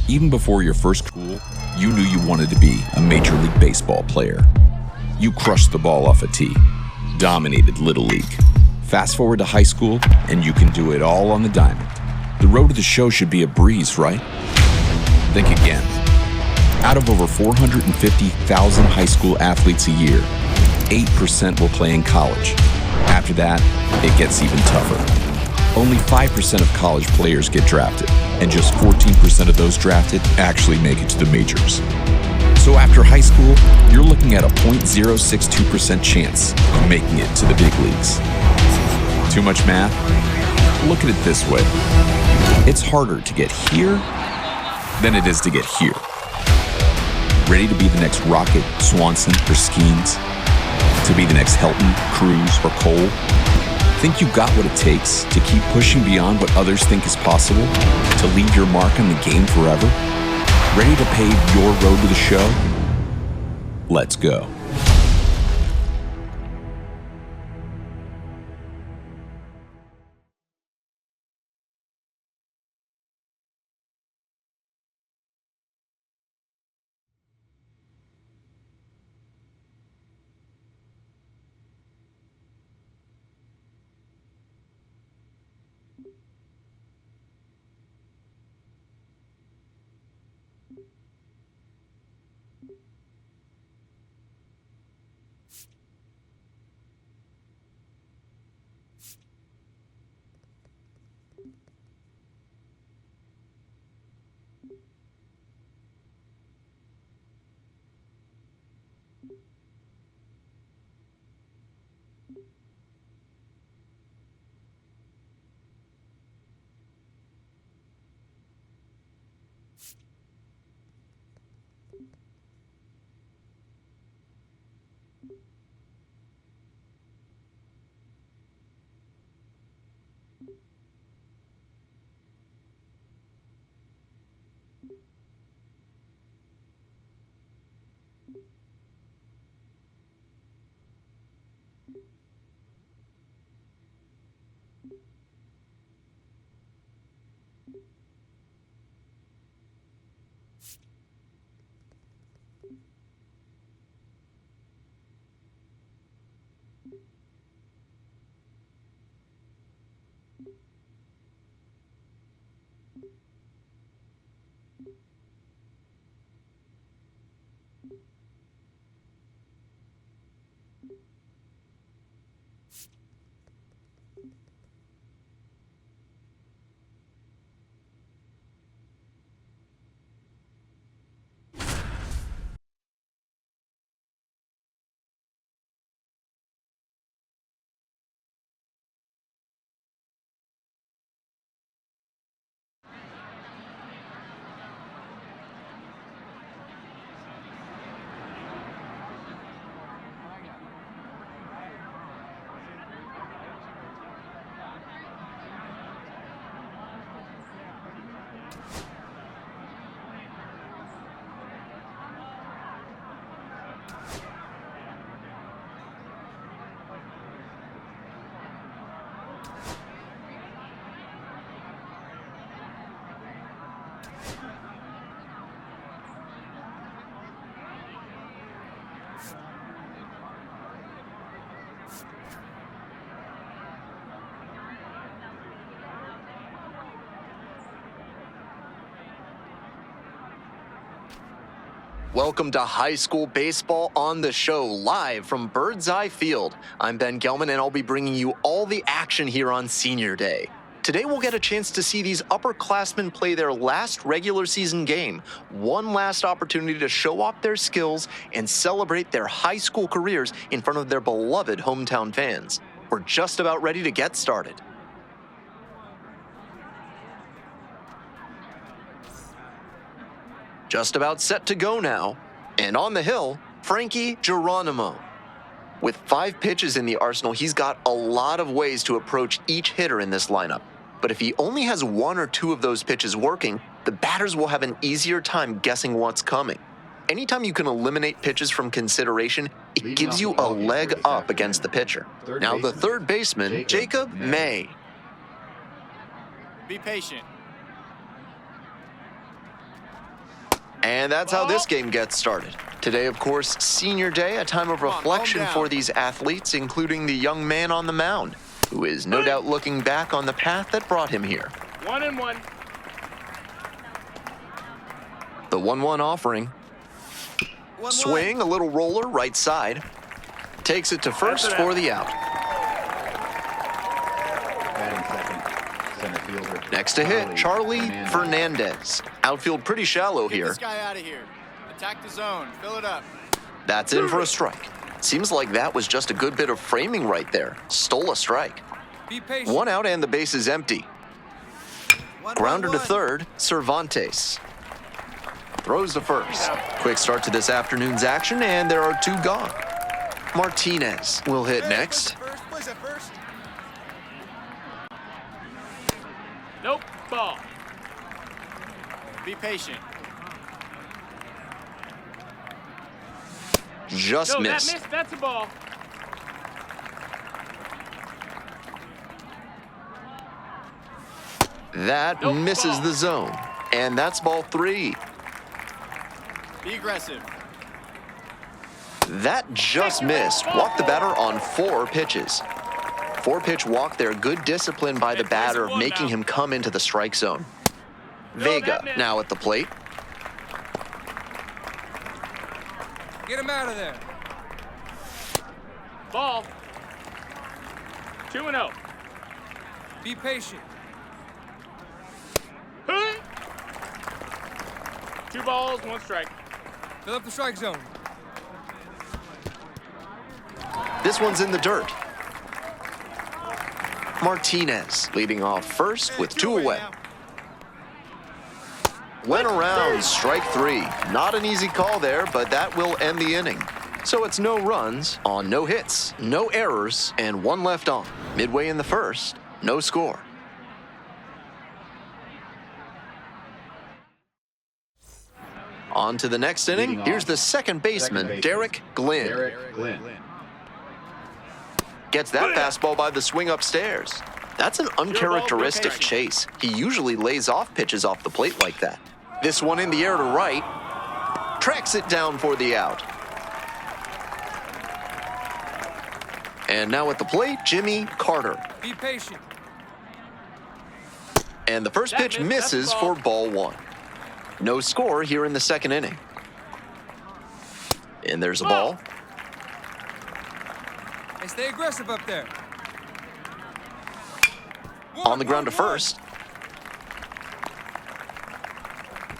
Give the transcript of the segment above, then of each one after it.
Even before your first school, you knew you wanted to be a Major League Baseball player. You crushed the ball off a tee, dominated Little League. Fast forward to high school, and you can do it all on the diamond. The road to the show should be a breeze, right? Think again. Out of over 450,000 high school athletes a year, 8% will play in college. After that, it gets even tougher. Only 5% of college players get drafted, and just 14% of those drafted actually make it to the majors. So after high school, you're looking at a 0.062% chance of making it to the big leagues. Too much math? Look at it this way. It's harder to get here than it is to get here. Ready to be the next Rocket, Swanson, or Skeens? To be the next Helton, Cruz, or Cole? Think you got what it takes to keep pushing beyond what others think is possible? To leave your mark on the game forever? Ready to pave your road to the show? Let's go. Welcome to High School Baseball on the Show, live from Bird's Eye Field. I'm Ben Gelman, and I'll be bringing you all the action here on Senior Day. Today we'll get a chance to see these upperclassmen play their last regular season game, one last opportunity to show off their skills and celebrate their high school careers in front of their beloved hometown fans. We're just about ready to get started. Just about set to go now, and on the hill, Frankie Geronimo. With 5 pitches in the arsenal, he's got a lot of ways to approach each hitter in this lineup. But if he only has 1 or 2 of those pitches working, the batters will have an easier time guessing what's coming. Anytime you can eliminate pitches from consideration, it gives you a leg up against the pitcher. Now the third baseman, Jacob May. Be patient. And that's how this game gets started. Today, of course, senior day, a time of reflection for these athletes, including the young man on the mound, who is no doubt looking back on the path that brought him here. 1-1. The 1-1 offering. Swing, a little roller, right side. Takes it to first for the out. Next to hit, Charlie Fernandez. Outfield pretty shallow Get here. this guy out of here. Attack the zone. Fill it up. That's in for a strike. Seems like that was just a good bit of framing right there. Stole a strike. Be patient. One out and the base is empty. Grounder to third, Cervantes. Throws to first. Quick start to this afternoon's action, and there are two gone. Martinez will hit next. First, at first. Nope. Ball. Be patient. Just No, missed. that missed. That's a ball. That Nope, misses ball. the zone. And that's ball 3. Be aggressive. That just missed. Walked the batter on 4 pitches. 4-pitch walk there. Good discipline by the batter, making him come into the strike zone. Vega now at the plate. Get him out of there. Ball. 2-0. Be patient. Hey! 2 balls, 1 strike. Fill up the strike zone. This one's in the dirt. Martinez leading off first with 2 away. now. Went around, strike 3. Not an easy call there, but that will end the inning. So it's no runs on no hits, no errors, and 1 left on. Midway in the first, no score. On to the next inning. Here's the second baseman, Derek Glynn. Gets that fastball by the swing upstairs. That's an uncharacteristic chase. He usually lays off pitches off the plate like that. This one in the air to right. Tracks it down for the out. And now at the plate, Jimmy Carter. Be patient. And the first pitch That missed. misses That's for ball. ball 1. No score here in the second inning. And there's a ball. Hey, stay aggressive up there. On the ground to first.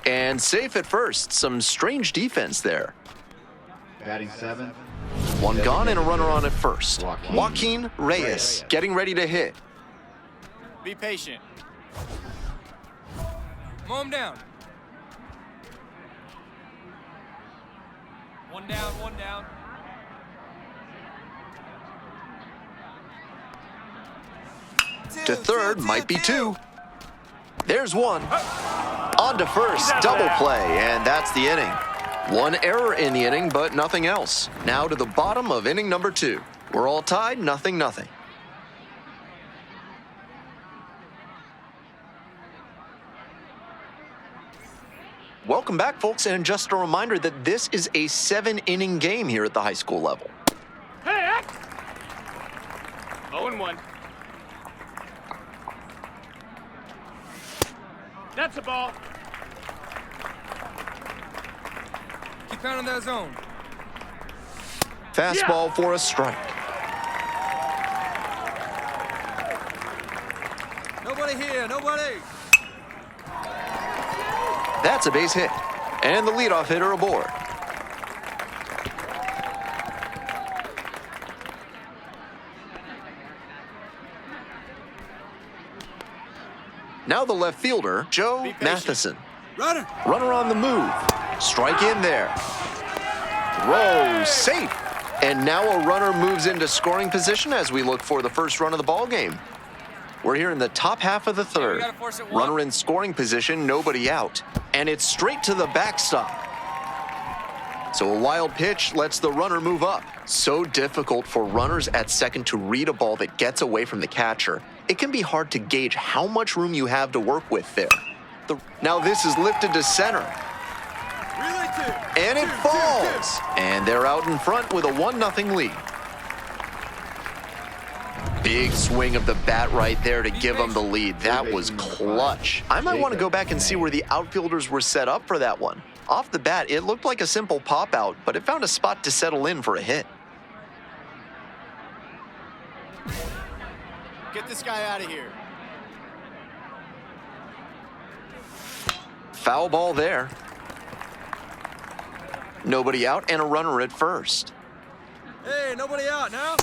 And safe at first. Some strange defense there. Batting 7. 1 gone and a runner on at first. Joaquin Reyes getting ready to hit. Be patient. Mow him down. 1 down, 1 down. To third, might be 2. There's 1. On to first, double play, and that's the inning. 1 error in the inning, but nothing else. Now to the bottom of inning number 2. We're all tied, 0-0. Welcome back, folks, and just a reminder that this is a 7-inning game here at the high school level. Hey, act! 0-1. That's a ball. Keep pounding that zone. Fastball for a strike. Nobody here, nobody. That's a base hit. And the leadoff hitter aboard. Now the left fielder, Joe Be patient. Matheson. Runner. Runner on the move. Strike in there. Throw safe. And now a runner moves into scoring position as we look for the first run of the ball game. We're here in the top half of the third. gotta force it one. Runner in scoring position, nobody out. And it's straight to the backstop. So a wild pitch lets the runner move up. So difficult for runners at second to read a ball that gets away from the catcher. It can be hard to gauge how much room you have to work with there. Now this is lifted to center. Relay two. And it falls. And they're out in front with a 1-0 lead. Big swing of the bat right there to give them the lead. That was clutch. I might want to go back and see where the outfielders were set up for that one. Off the bat, it looked like a simple pop out, but it found a spot to settle in for a hit. Get this guy out of here. Foul ball there. Nobody out and a runner at first. Hey, nobody out now.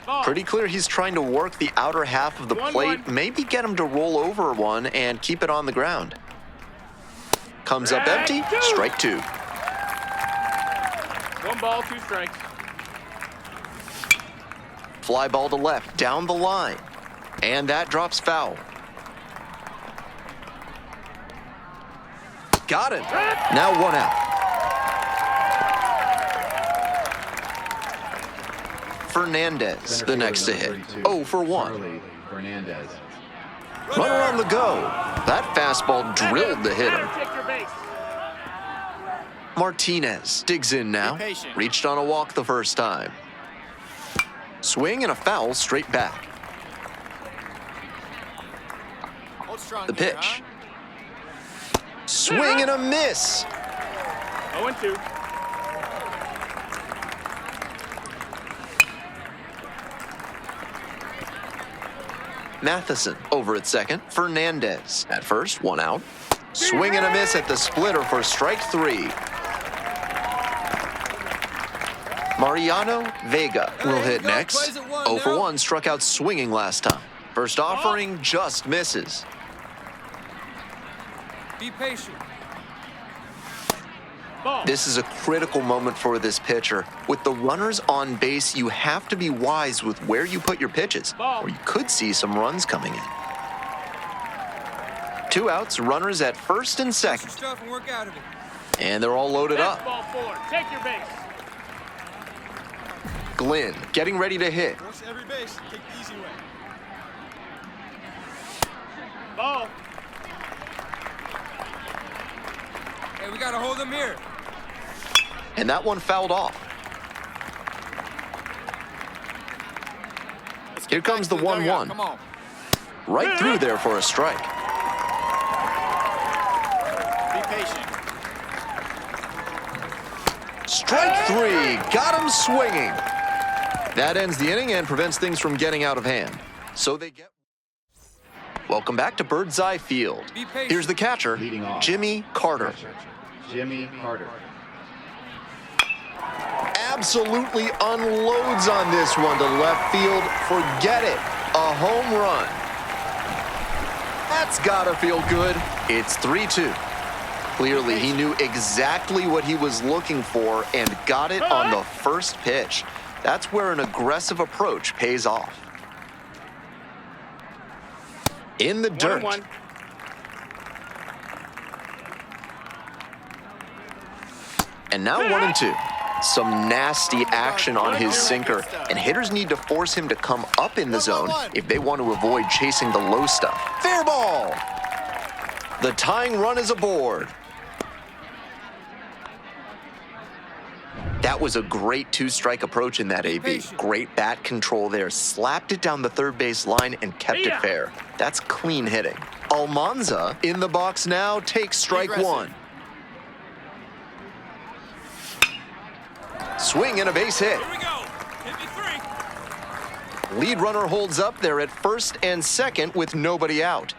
Ball. Pretty clear he's trying to work the outer half of the 1-1. plate, maybe get him to roll over one and keep it on the ground. Comes up empty, strike 2. 1 ball, 2 strikes. Fly ball to left, down the line. And that drops foul. Got it. Now 1 out. Fernandez, the next to hit. 0 for 1. Charlie Fernandez. Runner on the go. That fastball drilled the hitter. Better take your base. Martinez digs in now. Be patient. Reached on a walk the first time. Swing and a foul straight back. Hold strong The here, pitch. huh? Swing and a miss. 0-2. Matheson over at second. Fernandez at first, 1 out. Swing and a miss at the splitter for strike 3. Mariano Vega will hit next. 0 for 1, struck out swinging last time. First offering just misses. Be patient. Ball. This is a critical moment for this pitcher. With the runners on base, you have to be wise with where you put your pitches, or you could see some runs coming in. 2 outs, runners at first and Your second, stuff and work out of it. and they're all loaded up. Ball forward. Take your base. Glenn getting ready to hit. Force every base. Take the easy way. Ball. Hey, we gotta hold them here. And that one fouled off. Let's get Here back comes to the dugout. 1-1. Come on. Right through there for a strike. Be patient. Strike 3, got him swinging. That ends the inning and prevents things from getting out of hand. So they get... Welcome back to Bird's Eye Field. Be patient. Here's the catcher, Leading off. Jimmy Carter. Jimmy Carter. Absolutely unloads on this one to left field. Forget it. A home run. That's gotta feel good. It's 3-2. Clearly, he knew exactly what he was looking for and got it on the first pitch. That's where an aggressive approach pays off. In the dirt. 1-1. And now 1-2. Some nasty action on his sinker, and hitters need to force him to come up in the zone if they want to avoid chasing the low stuff. Fair ball! The tying run is aboard. That was a great 2-strike approach in that AB. Great bat control there. Slapped it down the third base line and kept it fair. That's clean hitting. Almanza in the box now takes strike 1. Swing and a base hit. Here we go. Hit me 3. Lead runner holds up there at first and second with nobody out.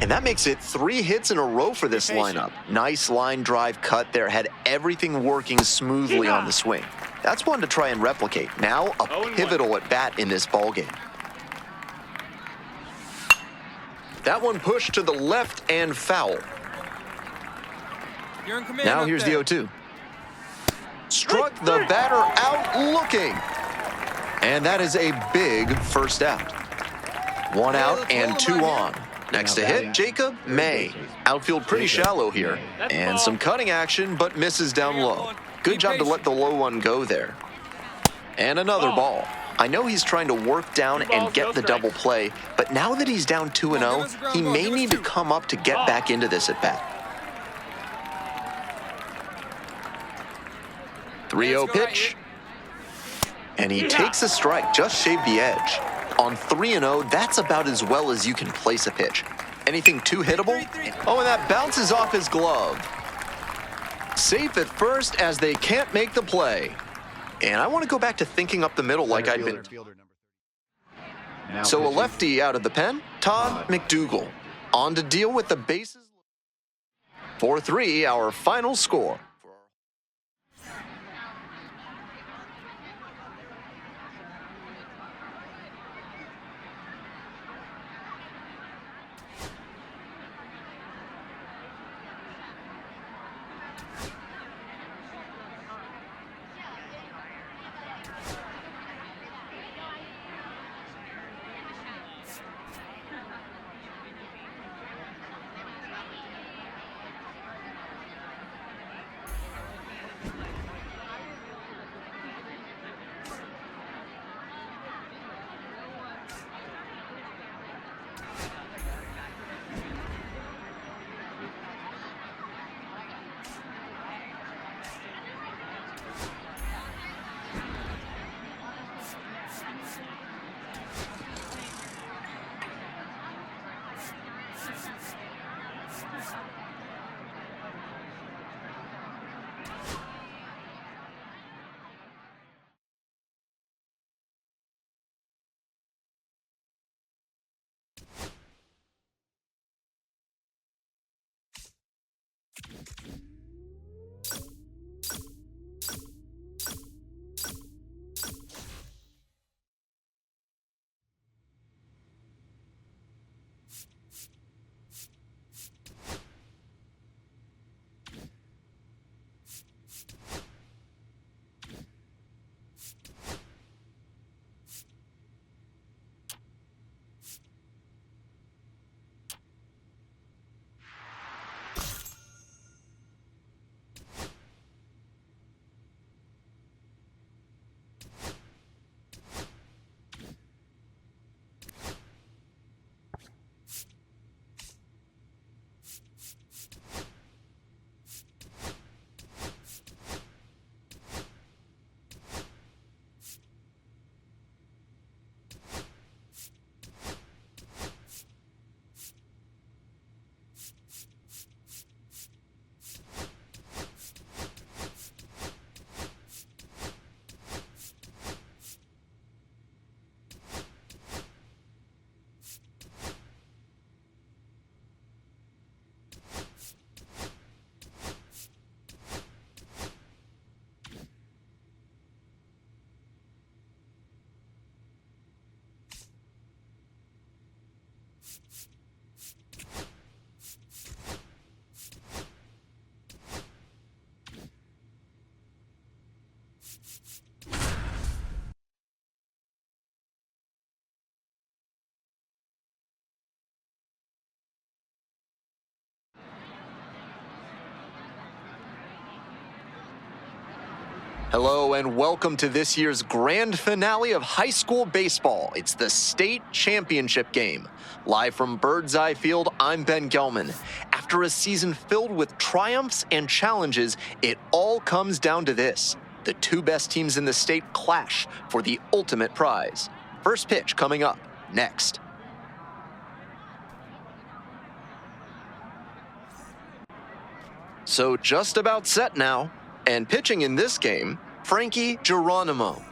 And that makes it 3 hits in a row for this lineup. Nice line drive cut there, had everything working smoothly on the swing. That's one to try and replicate. Now a 0-1. pivotal at bat in this ballgame. That one pushed to the left and foul. You're in command. Now up here's there. the 0-2. Struck the batter out looking. And that is a big first out. 1 out and 2 on. Next to hit, Jacob May. Outfield pretty shallow here. And some cutting action, but misses down low. Good job to let the low one go there. And another ball. I know he's trying to work down and get the double play, but now that he's down 2-0, he may need to come up to get back into this at bat. 3-0 Let's go right pitch. here. And he takes a strike, just shaved the edge. On 3-0, that's about as well as you can place a pitch. Anything too hittable? Oh, and that bounces off his glove. Safe at first as they can't make the play. And I want to go back to thinking up the middle like I'd been. So a lefty out of the pen, Todd McDougal. On to deal with the bases. 4-3, our final score. Hello and welcome to this year's grand finale of high school baseball. It's the state championship game. Live from Bird's Eye Field, I'm Ben Gelman. After a season filled with triumphs and challenges, it all comes down to this. The two best teams in the state clash for the ultimate prize. First pitch coming up next. So just about set now. And pitching in this game, Frankie Geronimo.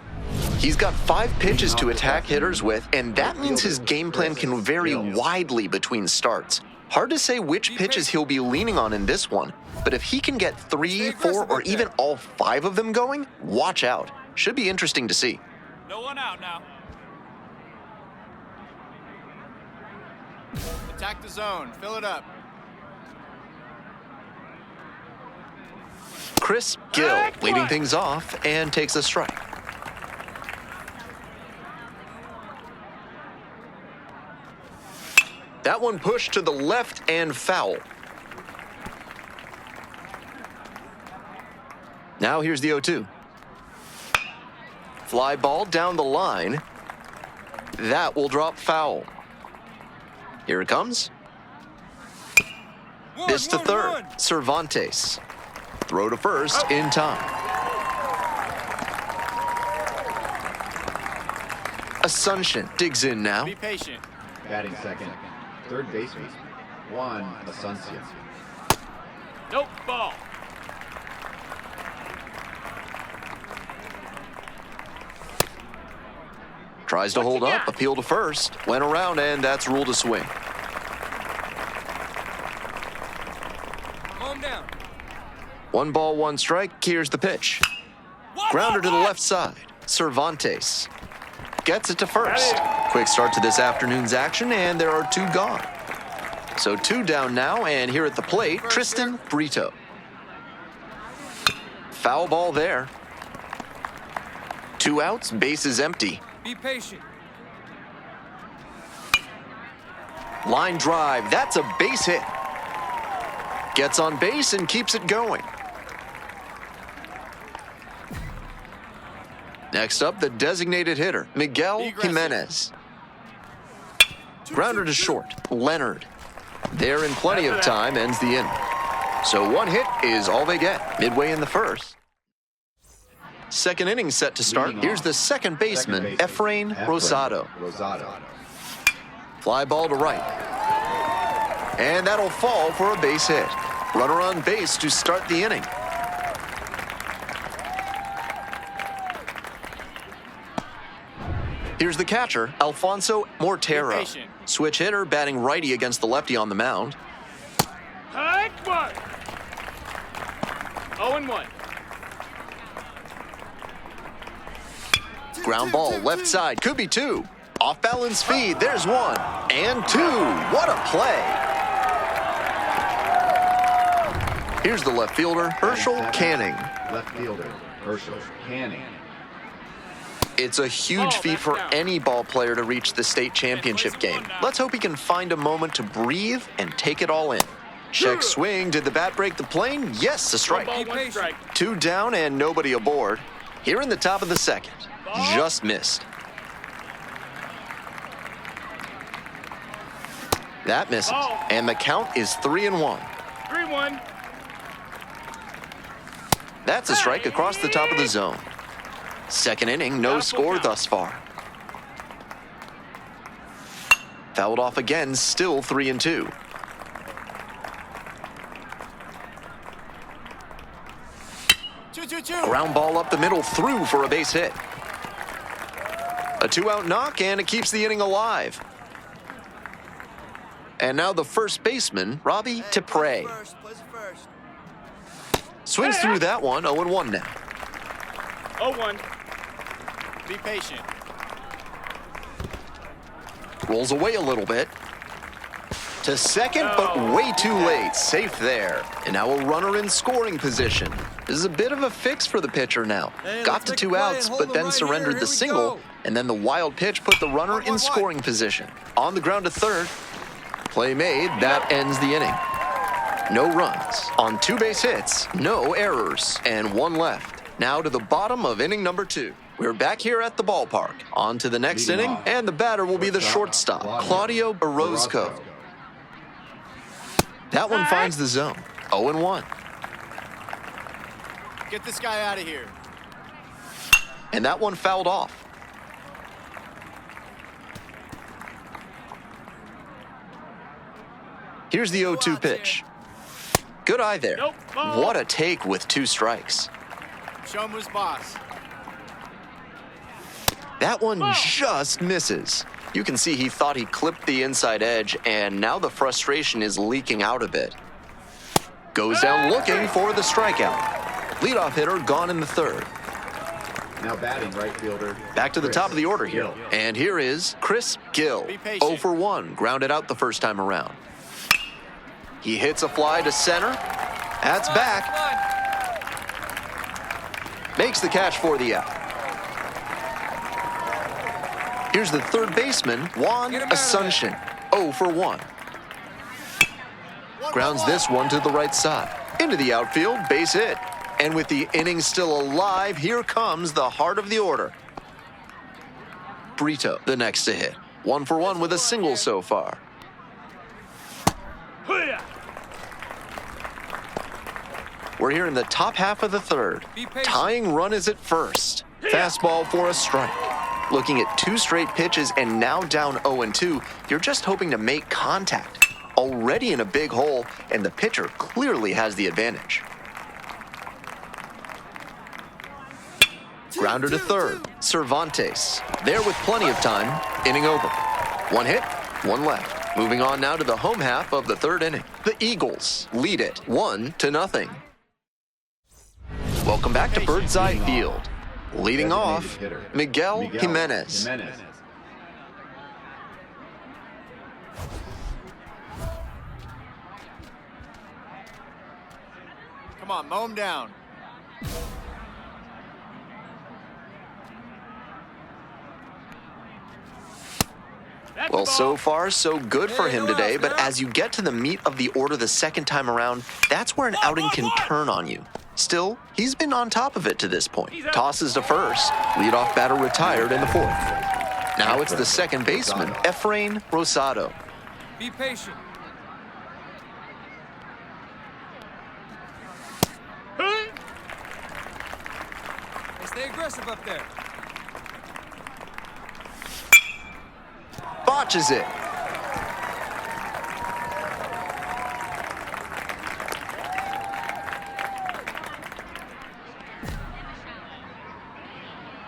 He's got 5 pitches to attack hitters with, and that means his game plan can vary widely between starts. Hard to say which pitches he'll be leaning on in this one, but if he can get 3, 4, or even all 5 of them going, watch out. Should be interesting to see. No one out now. Attack the zone. Fill it up. Chris Gill leading things off and takes a strike. That one pushed to the left and foul. Now here's the 0-2. Fly ball down the line. That will drop foul. Here it comes. This to third. Cervantes. Throw to first in time. Asuncion digs in now. Be patient. Batting second. Third baseman. Juan Asuncion. Nope, ball. Tries to hold up, appeal to first. Went around, and that's ruled a swing. Calm down. 1 ball, 1 strike. Here's the pitch. Grounder to the left side. Cervantes gets it to first. Quick start to this afternoon's action, and there are 2 gone. So 2 down now, and here at the plate, Tristan Brito. Foul ball there. 2 outs, bases empty. Be patient. Line drive, that's a base hit. Gets on base and keeps it going. Next up, the designated hitter, Miguel Be aggressive. Jimenez. Grounder to short, Leonard. There in plenty of time, ends the inning. So 1 hit is all they get, midway in the first. Second inning set to start. Leading Here's off. the second baseman, Efrain Rosado. Rosado. Fly ball to right. And that'll fall for a base hit. Runner on base to start the inning. Here's the catcher, Alfonso Mortero. Be patient. Switch hitter, batting righty against the lefty on the mound. High mark. 0-1. Ground ball, left side, could be 2. Off balance feed, there's 1. And 2. What a play. Here's the left fielder, Herschel Canning. Left fielder. Herschel Canning. It's a huge feat for any ball player to reach the state championship game. Let's hope he can find a moment to breathe and take it all in. Check swing, did the bat break the plane? Yes, a 1 strike. ball, 1 strike. 2 down and nobody aboard. Here in the top of the second, just missed. That misses, and the count is 3-1. 3-1. That's a strike across the top of the zone. Second inning, no score thus far. Fouled off again, still 3-2. Two. Ground ball up the middle, through for a base hit. A 2-out knock, and it keeps the inning alive. And now the first baseman, Robbie Tipre. Swings through that one, 0-1 now. 0-1. Be patient. Rolls away a little bit. To second, but way too late. Safe there. And now a runner in scoring position. This is a bit of a fix for the pitcher now. Hey, Got let's to make 2 a play outs, and hold but them then right surrendered here. the Here we single. go. And then the wild pitch put the runner in scoring position. On the ground to third. Play made. That ends the inning. No runs. On 2 base hits, no errors, and 1 left. Now to the bottom of inning number 2. We're back here at the ballpark. On to the next Leading inning, off. and the batter will be the shortstop, Claudio Orozco. That one finds the zone. 0-1. Get this guy out of here. And that one fouled off. Here's the 0-2 pitch. Good eye there. Nope, ball. What a take with 2 strikes. Show him who's boss. That one just misses. You can see he thought he clipped the inside edge, and now the frustration is leaking out a bit. Goes down looking for the strikeout. Leadoff hitter gone in the third. Now batting right fielder. Back to the Chris top of the order here. Gill. And here is Chris Gill. Be patient. 0 for 1, grounded out the first time around. He hits a fly to center. That's back. Makes the catch for the out. Here's the third baseman, Juan Get him out of Asuncion. 0 for 1. Grounds this one to the right side. Into the outfield, base hit. And with the inning still alive, here comes the heart of the order. Brito, the next to hit. 1 for 1 with a single so far. Hoo-yah. We're here in the top half of the third. Be patient. Tying run is at first. Fastball for a strike. Looking at 2 straight pitches and now down 0-2, you're just hoping to make contact. Already in a big hole, and the pitcher clearly has the advantage. Grounder to third, Cervantes. There with plenty of time, inning over. 1 hit, 1 left. Moving on now to the home half of the 3rd inning. The Eagles lead it 1-0. Welcome back to Birdseye Field. Leading off, Miguel Jimenez. Come on, mow him down. That's Well, the ball. so far, so good for Hey, him no today, outs, but no as you get to the meat of the order the second time around, that's where an outing can turn on you. Still, he's been on top of it to this point. Tosses to first. Leadoff batter retired in the 4th. Now it's the second baseman, Efrain Rosado. Be patient. Huh? Hey, stay aggressive up there. Botches it.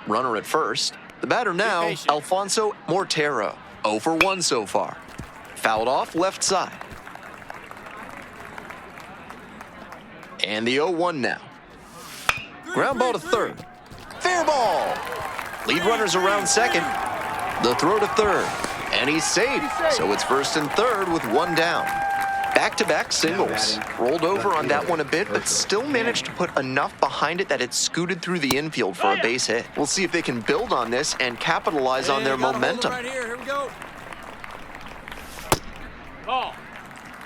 Runner at first. The batter now, patient. Alfonso Mortero. 0 for 1 so far. Fouled off left side. And the 0-1 now. Ground ball to third. Fair ball. Lead runners around second. The throw to third. And he's safe. So it's first and third with 1 down. Back-to-back singles. Rolled over on that one a bit, but still managed to put enough behind it that it scooted through the infield for a base hit. We'll see if they can build on this and capitalize on their Hey, gotta hold 'em momentum. right here we go. Ball.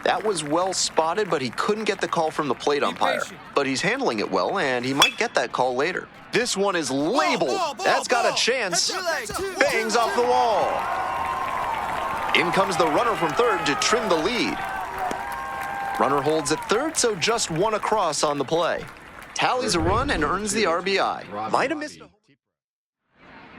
That was well spotted, but he couldn't get the call from the plate umpire. patient. But he's handling it well, and he might get that call later. This one is labeled. That's got a chance. Bangs off the wall. In comes the runner from third to trim the lead. Runner holds at third, so just 1 across on the play. Tallies a run and earns the RBI. Might have missed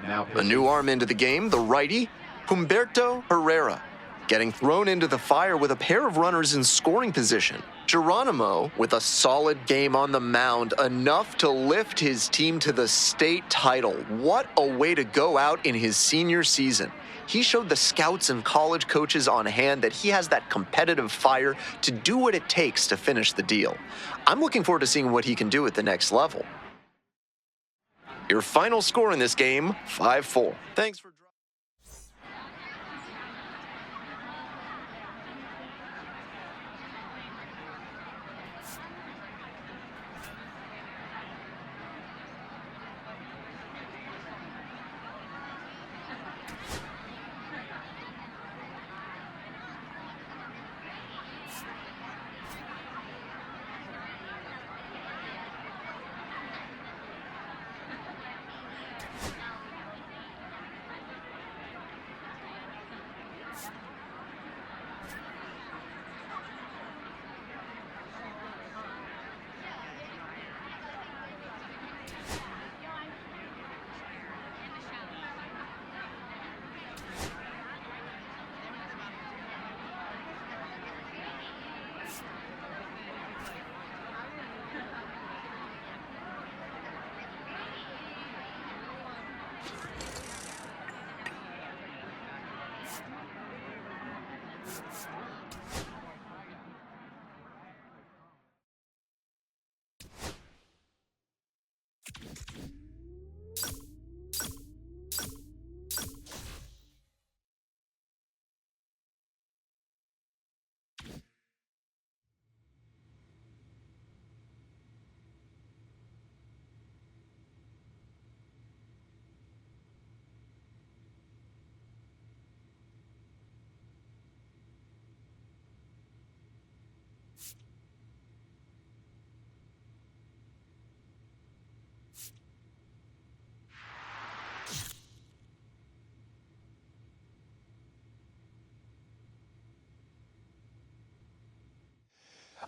a new arm into the game, the righty, Humberto Herrera, getting thrown into the fire with a pair of runners in scoring position. Geronimo with a solid game on the mound, enough to lift his team to the state title. What a way to go out in his senior season. He showed the scouts and college coaches on hand that he has that competitive fire to do what it takes to finish the deal. I'm looking forward to seeing what he can do at the next level. Your final score in this game, 5-4. Thanks for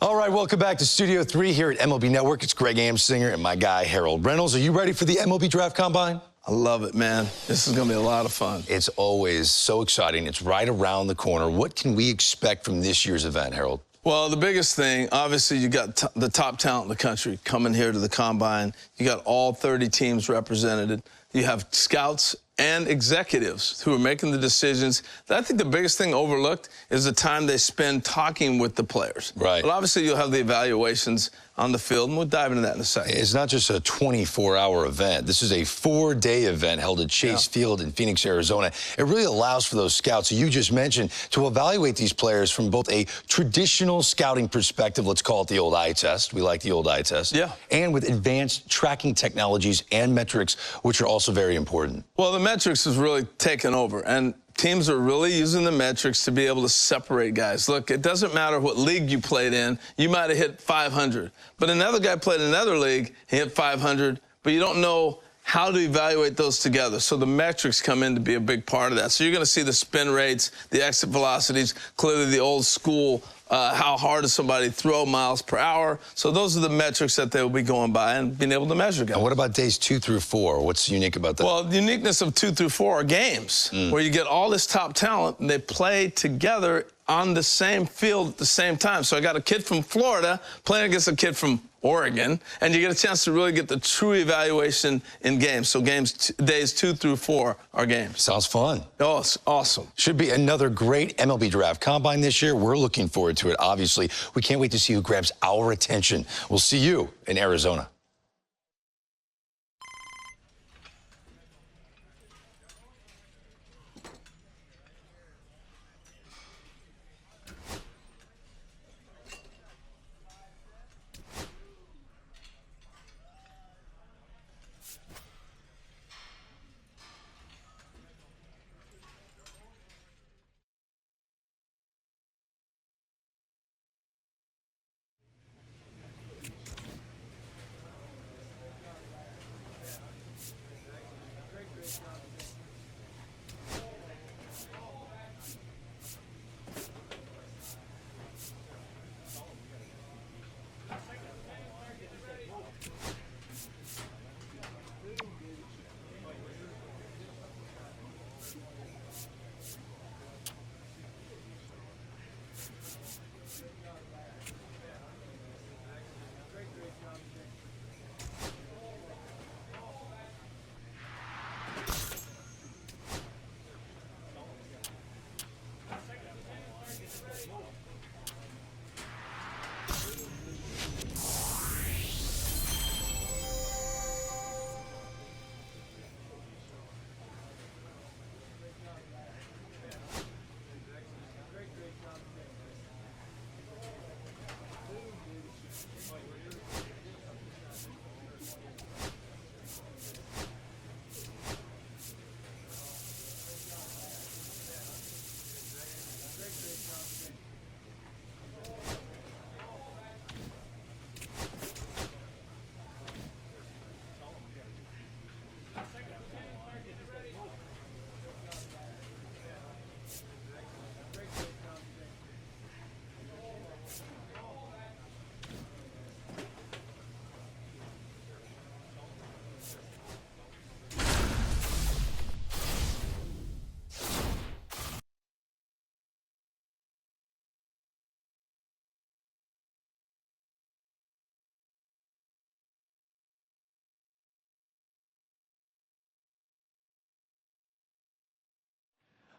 All right, welcome back to Studio 3 here at MLB Network. It's Greg Amsinger and my guy, Harold Reynolds. Are you ready for the MLB Draft Combine? I love it, man. This is going to be a lot of fun. It's always so exciting. It's right around the corner. What can we expect from this year's event, Harold? Well, the biggest thing, obviously, you got the top talent in the country coming here to the Combine. You got all 30 teams represented. You have scouts and executives who are making the decisions. I think the biggest thing overlooked is the time they spend talking with the players. Right. But obviously, you'll have the evaluations on the field, and we'll dive into that in a second. It's not just a 24-hour event. This is a 4-day event held at Chase Field in Phoenix, Arizona. It really allows for those scouts who you just mentioned to evaluate these players from both a traditional scouting perspective, let's call it the old eye test. We like the old eye test. Yeah. And with advanced tracking technologies and metrics, which are also very important. Well, the metrics has really taken over, and teams are really using the metrics to be able to separate guys. Look, it doesn't matter what league you played in. You might have hit 500, but another guy played in another league, he hit 500, but you don't know how to evaluate those together. So the metrics come in to be a big part of that. So you're going to see the spin rates, the exit velocities, clearly the old school, how hard does somebody throw miles per hour. So those are the metrics that they'll be going by and being able to measure guys. And what about days 2 through 4? What's unique about that? Well, the uniqueness of 2 through 4 are games where you get all this top talent and they play together on the same field at the same time. So I got a kid from Florida playing against a kid from Oregon, and you get a chance to really get the true evaluation in games. So days 2 through 4 are games. Sounds fun. Oh, it's awesome. Should be another great MLB Draft Combine this year. We're looking forward to it, obviously. We can't wait to see who grabs our attention. We'll see you in Arizona.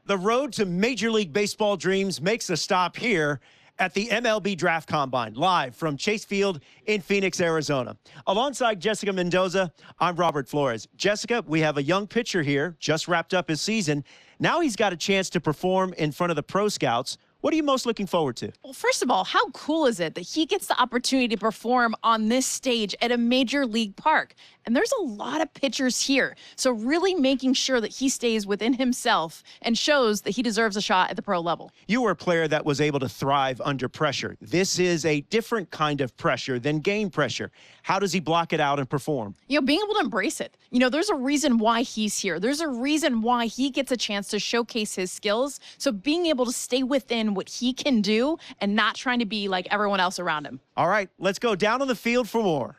The road to Major League Baseball dreams makes a stop here at the MLB Draft Combine, live from Chase Field in Phoenix, Arizona. Alongside Jessica Mendoza, I'm Robert Flores. Jessica, we have a young pitcher here, just wrapped up his season. Now he's got a chance to perform in front of the pro scouts. What are you most looking forward to? Well, first of all, how cool is it that he gets the opportunity to perform on this stage at a major league park? And there's a lot of pitchers here. So really making sure that he stays within himself and shows that he deserves a shot at the pro level. You were a player that was able to thrive under pressure. This is a different kind of pressure than game pressure. How does he block it out and perform? You know, being able to embrace it. You know, there's a reason why he's here. There's a reason why he gets a chance to showcase his skills. So being able to stay within what he can do and not trying to be like everyone else around him. All right, let's go down on the field for more.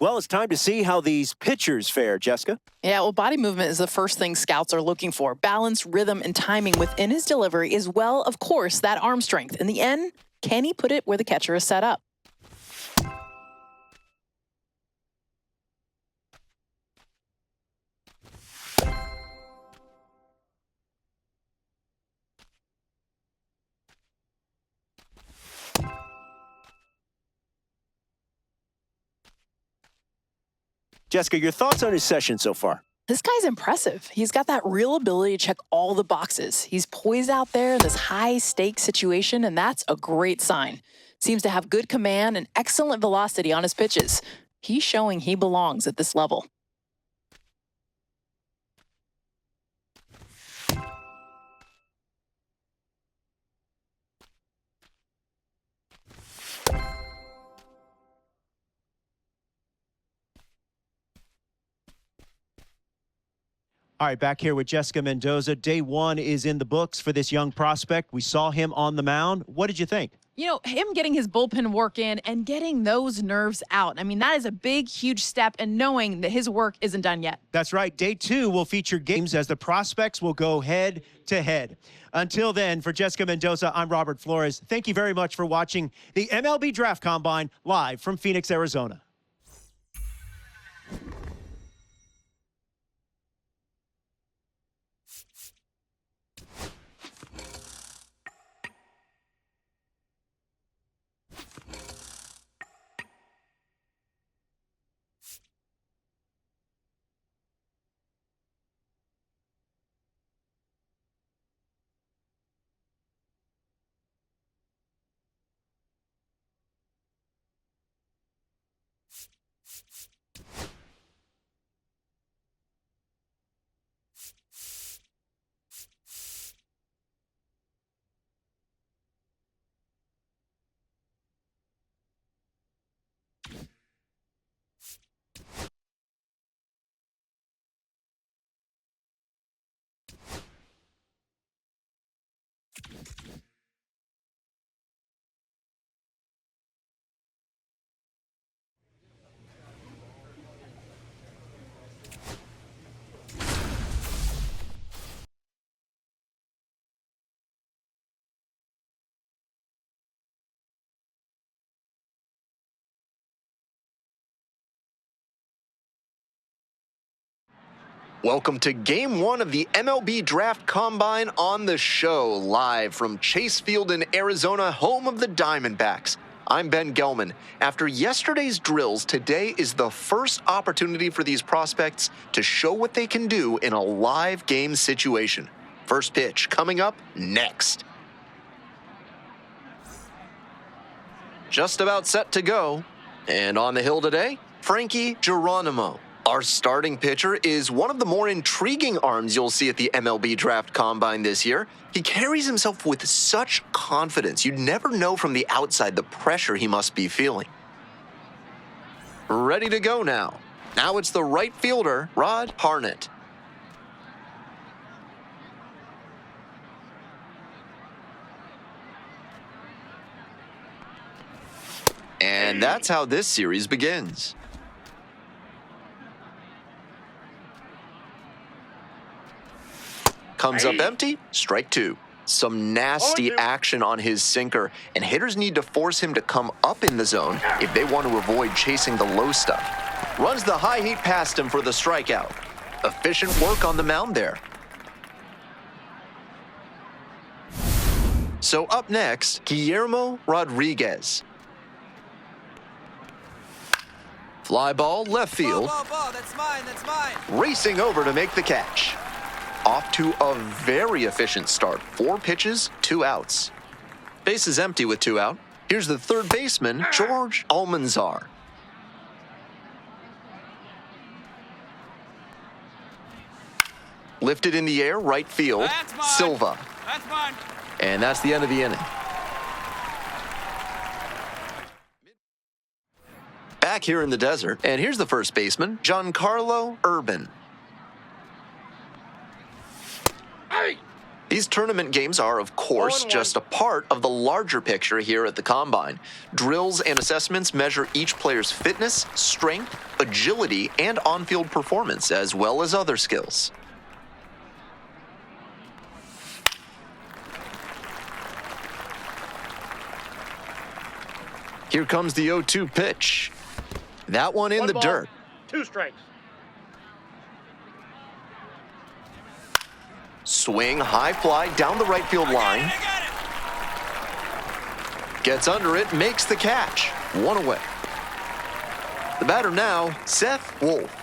Well, it's time to see how these pitchers fare, Jessica. Yeah, well, body movement is the first thing scouts are looking for. Balance, rhythm, and timing within his delivery, as well, of course, that arm strength. In the end, can he put it where the catcher is set up? Jessica, your thoughts on his session so far? This guy's impressive. He's got that real ability to check all the boxes. He's poised out there in this high-stakes situation, and that's a great sign. Seems to have good command and excellent velocity on his pitches. He's showing he belongs at this level. All right, back here with Jessica Mendoza. Day one is in the books for this young prospect. We saw him on the mound. What did you think? You know, him getting his bullpen work in and getting those nerves out. I mean, that is a big, huge step, and knowing that his work isn't done yet. That's right. Day two will feature games as the prospects will go head to head. Until then, for Jessica Mendoza, I'm Robert Flores. Thank you very much for watching the MLB Draft Combine live from Phoenix, Arizona. Welcome to Game 1 of the MLB Draft Combine on the show, live from Chase Field in Arizona, home of the Diamondbacks. I'm Ben Gelman. After yesterday's drills, today is the first opportunity for these prospects to show what they can do in a live game situation. First pitch coming up next. Just about set to go. And on the hill today, Frankie Geronimo. Our starting pitcher is one of the more intriguing arms you'll see at the MLB Draft Combine this year. He carries himself with such confidence. You'd never know from the outside the pressure he must be feeling. Ready to go now. Now it's the right fielder, Rod Harnett. And that's how this series begins. Comes up empty, strike two. Some nasty action on his sinker, and hitters need to force him to come up in the zone if they want to avoid chasing the low stuff. Runs the high heat past him for the strikeout. Efficient work on the mound there. So up next, Guillermo Rodriguez. Fly ball left field. Ball, that's mine, that's mine. Racing over to make the catch. Off to a very efficient start. 4 pitches, 2 outs. Base is empty with 2 out. Here's the third baseman, George Almanzar. Lifted in the air, right field, Silva. That's mine. And that's the end of the inning. Back here in the desert, and here's the first baseman, Giancarlo Urban. These tournament games are, of course, just a part of the larger picture here at the Combine. Drills and assessments measure each player's fitness, strength, agility, and on-field performance, as well as other skills. Here comes the 0-2 pitch. That one in the dirt. 2 strikes. Swing, high fly down the right field line. Gets under it, makes the catch. 1 away. The batter now, Seth Wolf.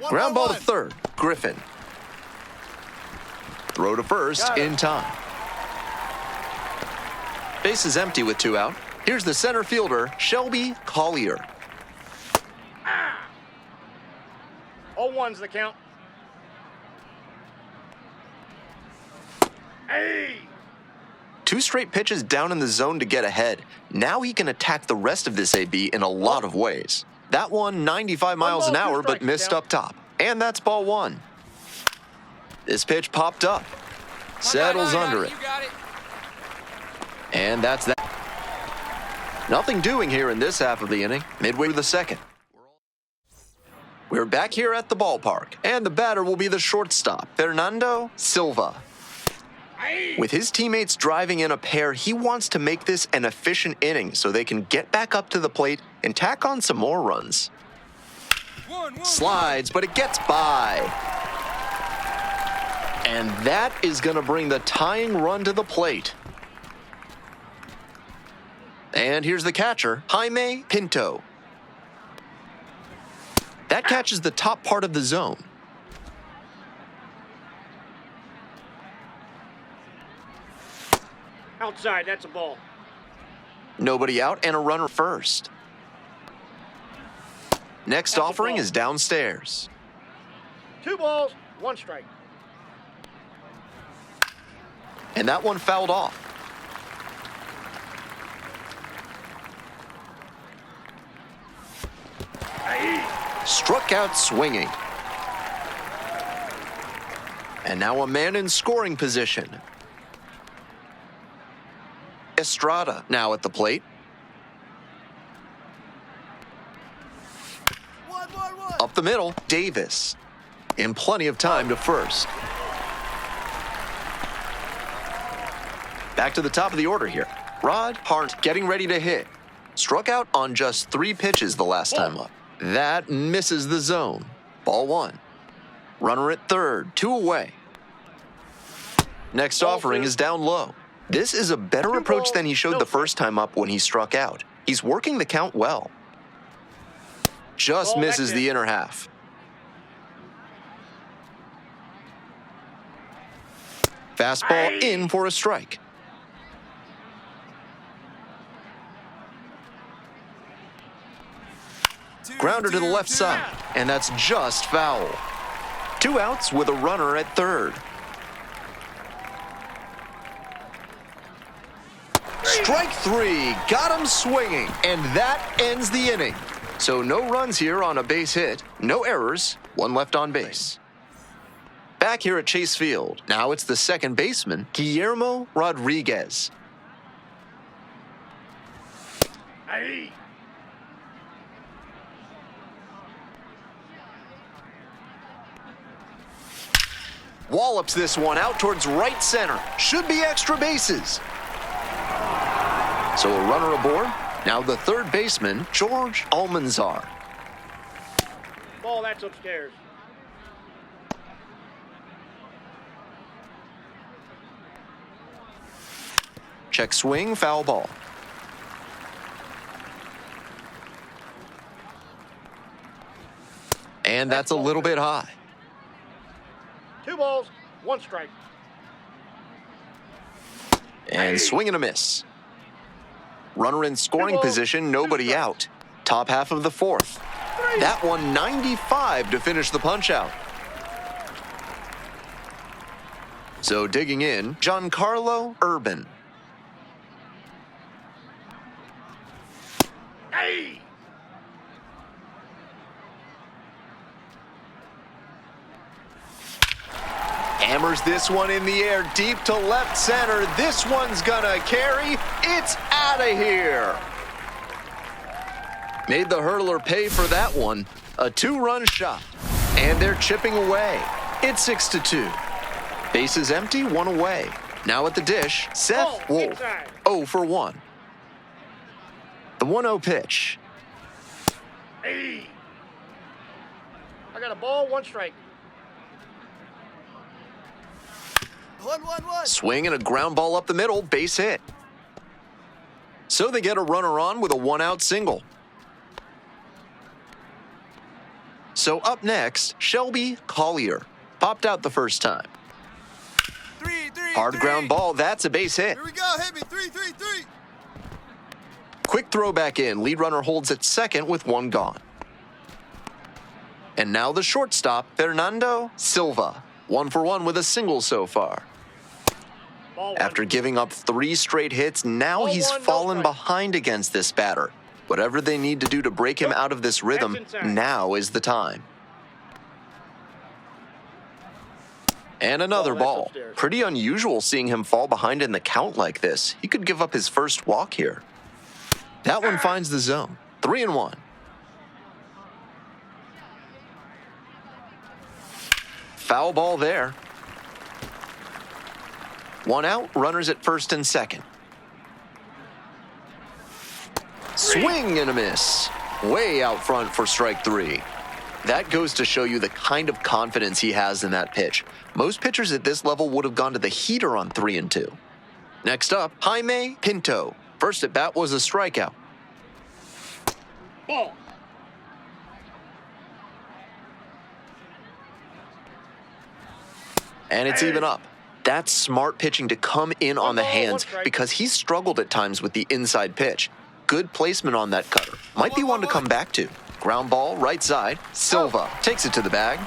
Ground ball to third, Griffin. Throw to first in time. Base is empty with 2 out. Here's the center fielder, Shelby Collier. 0-1's the count. Hey! 2 straight pitches down in the zone to get ahead. Now he can attack the rest of this AB in a lot of ways. That one 95 miles an hour, but missed up top. And that's ball 1. This pitch popped up. Settles under it. And that's that. Nothing doing here in this half of the inning, midway through the second. We're back here at the ballpark, and the batter will be the shortstop, Fernando Silva. With his teammates driving in a pair, he wants to make this an efficient inning so they can get back up to the plate and tack on some more runs. Slides, but it gets by. And that is going to bring the tying run to the plate. And here's the catcher, Jaime Pinto. That catches the top part of the zone. Outside, that's a ball. Nobody out and a runner first. Next offering is downstairs. 2 balls, 1 strike. And that one fouled off. Struck out swinging. And now a man in scoring position. Estrada now at the plate. Up the middle, Davis. In plenty of time to first. Back to the top of the order here. Rod Hart getting ready to hit. Struck out on just 3 pitches the last time up. That misses the zone. Ball 1. Runner at third, 2 away. Next offering is down low. This is a better approach than he showed the first time up when he struck out. He's working the count well. Just misses the inner half. Fastball in for a strike. Grounder to the left side, and that's just foul. 2 outs with a runner at third. Strike 3, got him swinging, and that ends the inning. So no runs here on a base hit, no errors, 1 left on base. Back here at Chase Field, now it's the second baseman, Guillermo Rodriguez. Hey! Wallops this one out towards right center. Should be extra bases. So a runner aboard. Now the third baseman, George Almanzar. Ball, that's upstairs. Check swing, foul ball. And that's a little bit high. 2 balls, 1 strike. And swing and a miss. Runner in scoring position, nobody out. Top half of the 4th. That one 95 to finish the punch-out. So digging in, Giancarlo Urban. Hey! Hammers this one in the air, deep to left center. This one's gonna carry. It's out of here. Made the hurdler pay for that one. A 2-run shot. And they're chipping away. It's 6-2. Bases empty, 1 away. Now at the dish, Seth Wolf, 0 for 1. The 1-0 pitch. Hey. I got a ball, 1 strike. 1-1-1. Swing and a ground ball up the middle, base hit. So they get a runner on with a 1-out single. So up next, Shelby Collier. Popped out the first time. 3-3. Hard ground ball, that's a base hit. Here we go. Hit me. 3-3-3. Quick throw back in. Lead runner holds at second with 1 gone. And now the shortstop, Fernando Silva. 1 for 1 with a single so far. After giving up 3 straight hits, now he's fallen behind against this batter. Whatever they need to do to break him out of this rhythm, now is the time. And another ball. Pretty unusual seeing him fall behind in the count like this. He could give up his first walk here. That one finds the zone. 3-1. Foul ball there. 1 out, runners at first and second. Swing and a miss. Way out front for strike 3. That goes to show you the kind of confidence he has in that pitch. Most pitchers at this level would have gone to the heater on 3-2. Next up, Jaime Pinto. First at bat was a strikeout. Ball. And it's even up. That's smart pitching to come in on the hands because he's struggled at times with the inside pitch. Good placement on that cutter. Might be one to come back to. Ground ball, right side. Silva takes it to the bag.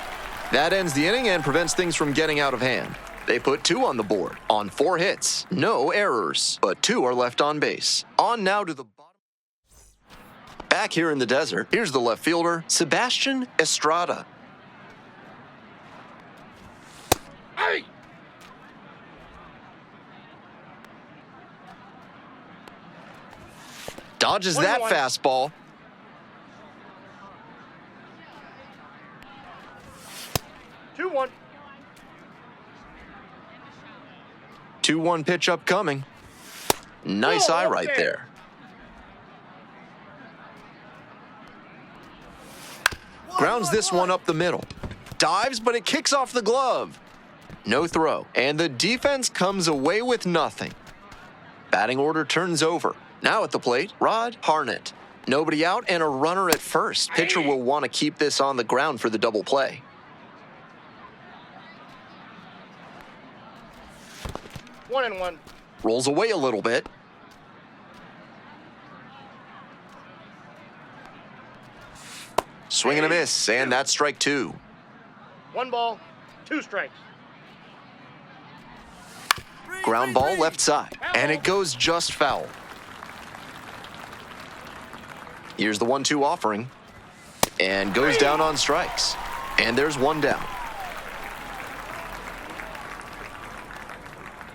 That ends the inning and prevents things from getting out of hand. They put 2 on the board on 4 hits. No errors, but 2 are left on base. On now to the bottom. Back here in the desert, here's the left fielder, Sebastian Estrada. Hey! Dodges that fastball. Two, 1. 2-1 pitch upcoming. Nice eye right there. Grounds this one up the middle. Dives, but it kicks off the glove. No throw. And the defense comes away with nothing. Batting order turns over. Now at the plate, Rod Harnett. Nobody out and a runner at first. Pitcher will want to keep this on the ground for the double play. 1-1. Rolls away a little bit. Swing and a miss, and that's strike 2. 1 ball, 2 strikes. Ground ball left side, and it goes just foul. Here's the 1-2 offering, and goes down on strikes. And there's 1 down.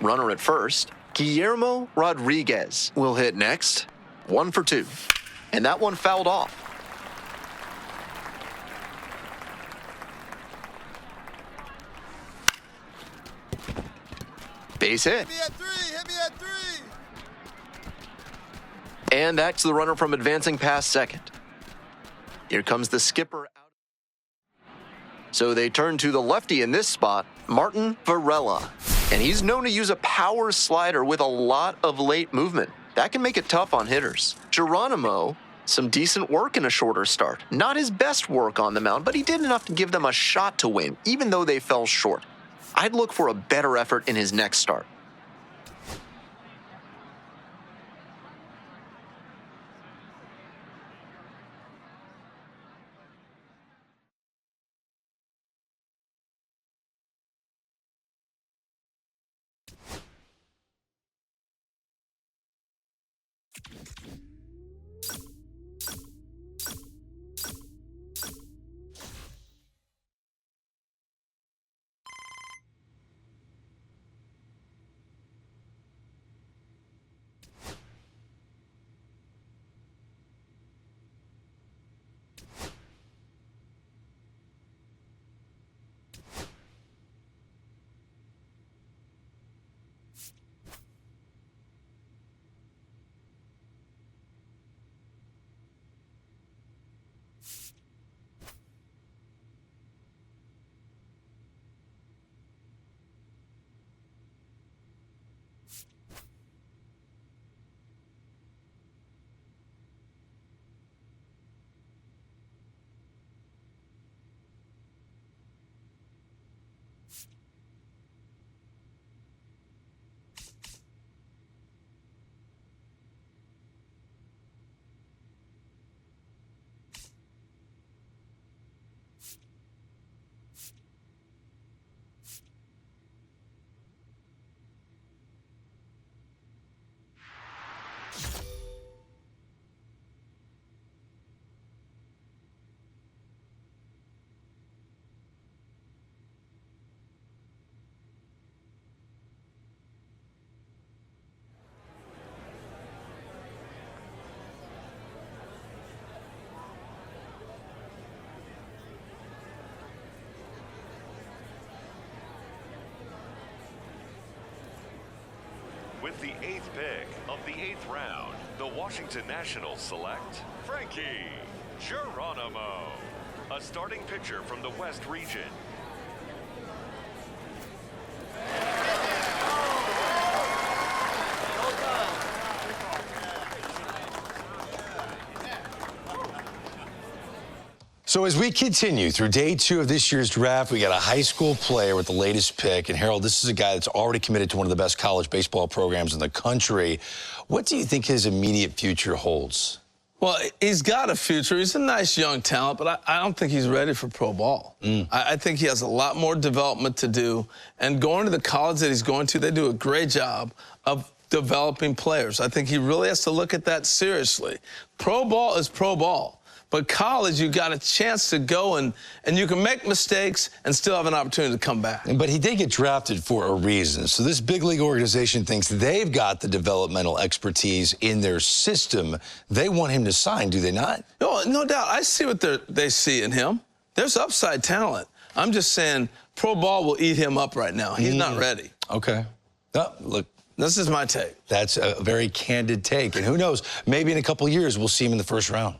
Runner at first, Guillermo Rodriguez will hit next. 1 for 2, and that one fouled off. Base hit. Hit me at 3. Hit me at 3. And that's the runner from advancing past second. Here comes the skipper out. So they turn to the lefty in this spot, Martin Varela. And he's known to use a power slider with a lot of late movement. That can make it tough on hitters. Geronimo, some decent work in a shorter start. Not his best work on the mound, but he did enough to give them a shot to win, even though they fell short. I'd look for a better effort in his next start. With the 8th pick of the 8th round, the Washington Nationals select Frankie Geronimo, a starting pitcher from the West region. So as we continue through day 2 of this year's draft, we got a high school player with the latest pick. And Harold, this is a guy that's already committed to one of the best college baseball programs in the country. What do you think his immediate future holds? Well, he's got a future. He's a nice young talent, but I don't think he's ready for pro ball. I think he has a lot more development to do. And going to the college that he's going to, they do a great job of developing players. I think he really has to look at that seriously. Pro ball is pro ball. But college, you got a chance to go and you can make mistakes and still have an opportunity to come back. But he did get drafted for a reason. So this big league organization thinks they've got the developmental expertise in their system. They want him to sign, do they not? No doubt. I see what they see in him. There's upside talent. I'm just saying pro ball will eat him up right now. He's not ready. Okay. Oh, look. This is my take. That's a very candid take. And who knows, maybe in a couple years we'll see him in the first round.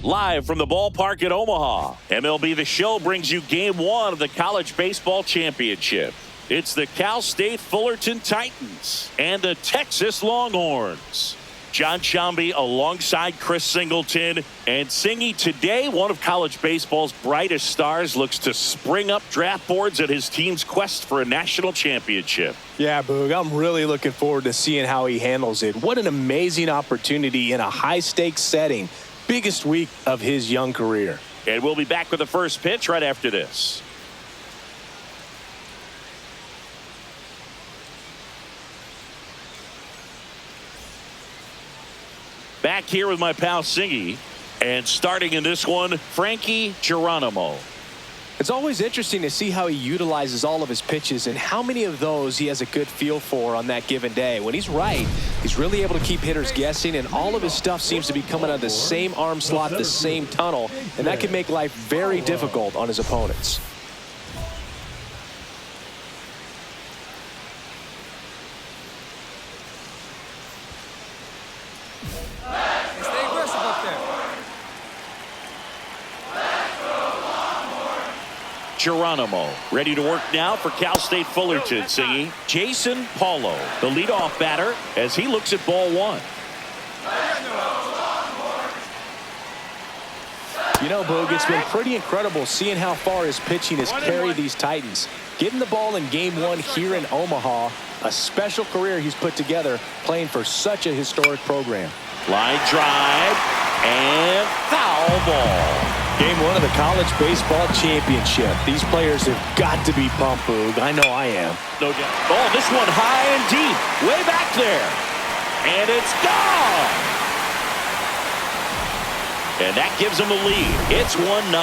live from the ballpark at Omaha. MLB The Show brings you Game 1 of the College Baseball Championship. It's the Cal State Fullerton Titans and the Texas Longhorns. John Shambi alongside Chris Singleton. And Singy, today one of college baseball's brightest stars looks to spring up draft boards at his team's quest for a national championship. Yeah, Boog, I'm really looking forward to seeing how he handles it. What an amazing opportunity in a high-stakes setting. Biggest week of his young career. And we'll be back with the first pitch right after this. Back here with my pal Singy, and starting in this one, Frankie Geronimo. It's always interesting to see how he utilizes all of his pitches and how many of those he has a good feel for on that given day. When he's right, he's really able to keep hitters guessing, and all of his stuff seems to be coming out of the same arm slot, the same tunnel, and that can make life very difficult on his opponents. Geronimo ready to work now for Cal State Fullerton. Singy, Jason Paulo, the leadoff batter, as he looks at ball one. You know, Boog, it's been pretty incredible seeing how far his pitching has carried these Titans. Getting the ball in Game 1 here in Omaha, a special career he's put together playing for such a historic program. Line drive and foul ball. Game 1 of the College Baseball Championship. These players have got to be pumped, Boog. I know I am. No doubt. Oh, this one high and deep, way back there. And it's gone. And that gives them the lead. It's 1-0.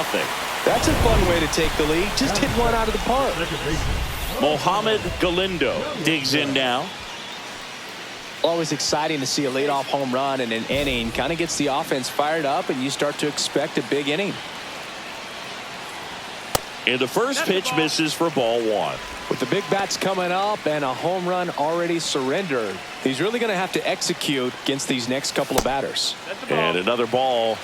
That's a fun way to take the lead. Just hit one out of the park. Mohamed Galindo digs in now. Always exciting to see a leadoff home run in an inning. Kind of gets the offense fired up, and you start to expect a big inning. And the first pitch misses for ball one. With the big bats coming up and a home run already surrendered, he's really going to have to execute against these next couple of batters. And another ball.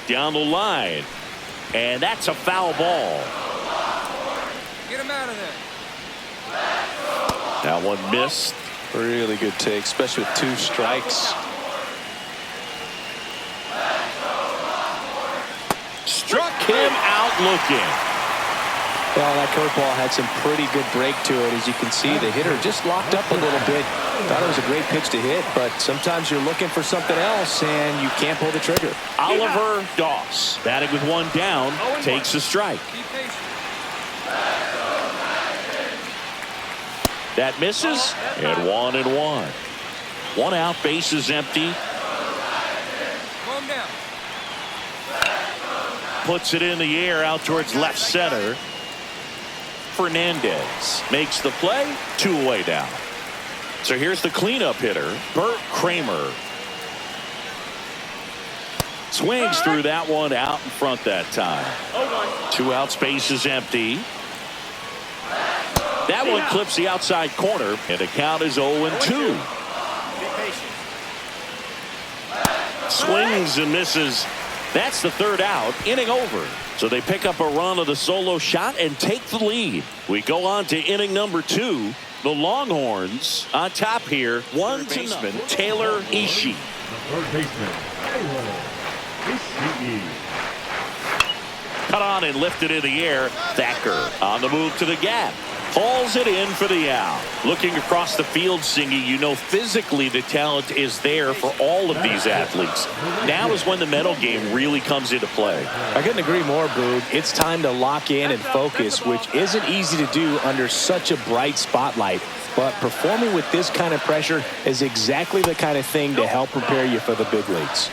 Down the line, and that's a foul ball. Get him out of there. That one missed. Really good take, especially with 2 strikes. Struck him out looking. Well, that curveball had some pretty good break to it. As you can see, the hitter just locked up a little bit. Thought it was a great pitch to hit, but sometimes you're looking for something else, and you can't pull the trigger. Oliver Doss, batting with 1 down, takes a strike. That misses, and 1-1. 1 out, base is empty. Puts it in the air out towards left center. Fernandez makes the play, 2 away now. So here's the cleanup hitter, Bert Kramer. Swings through that one out in front that time. 2 out, space is empty. That one clips the outside corner, and the count is 0-2. Swings and misses. That's the 3rd out, inning over. So they pick up a run of the solo shot and take the lead. We go on to inning number 2. The Longhorns on top here, 1-0. Taylor Ishii. The 3rd baseman, Taylor Ishii. Cut on and lifted in the air. Thacker on the move to the gap. Hauls it in for the out. Looking across the field, Singy, you know physically the talent is there for all of these athletes. Now is when the mental game really comes into play. I couldn't agree more, Boog. It's time to lock in and focus, which isn't easy to do under such a bright spotlight. But performing with this kind of pressure is exactly the kind of thing to help prepare you for the big leagues.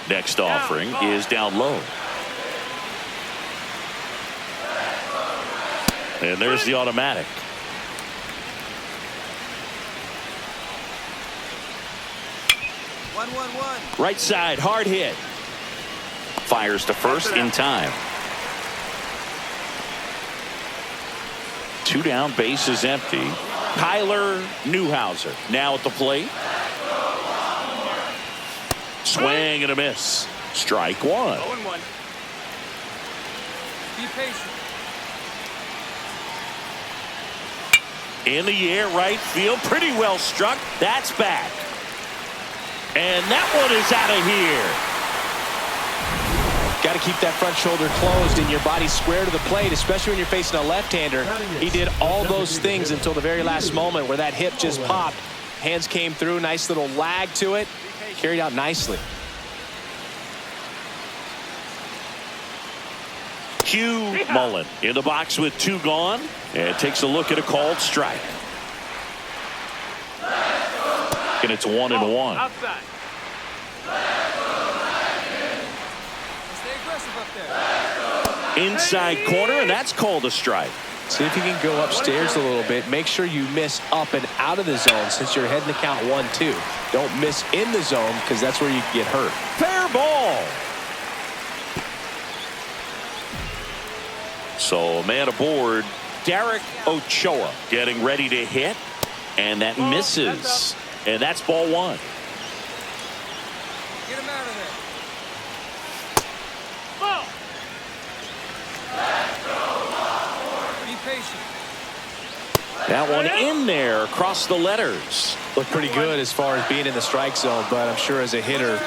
Next offering is down low. And there's the automatic. 1-1-1. Right side, hard hit. Fires to first in time. 2 down, base is empty. Tyler Newhouser now at the plate. Swing and a miss. Strike 1. 0-1. Be patient. In the air, right field, pretty well struck. That's back. And that one is out of here. Got to keep that front shoulder closed and your body square to the plate, especially when you're facing a left-hander. He did all those things until the very last moment where that hip just popped. Hands came through, nice little lag to it. Carried out nicely. Hugh Mullen in the box with 2 gone and takes a look at a called strike. And it's 1-1. Outside. Stay aggressive up there. Inside corner, and that's called a strike. See if you can go upstairs a little bit. Make sure you miss up and out of the zone since you're heading to count 1-2. Don't miss in the zone because that's where you get hurt. Fair ball. So a man aboard, Derek Ochoa getting ready to hit, and that misses. And that's ball 1. Get him out of there. Ball. Be patient. That one in there across the letters. Looked pretty good as far as being in the strike zone, but I'm sure as a hitter.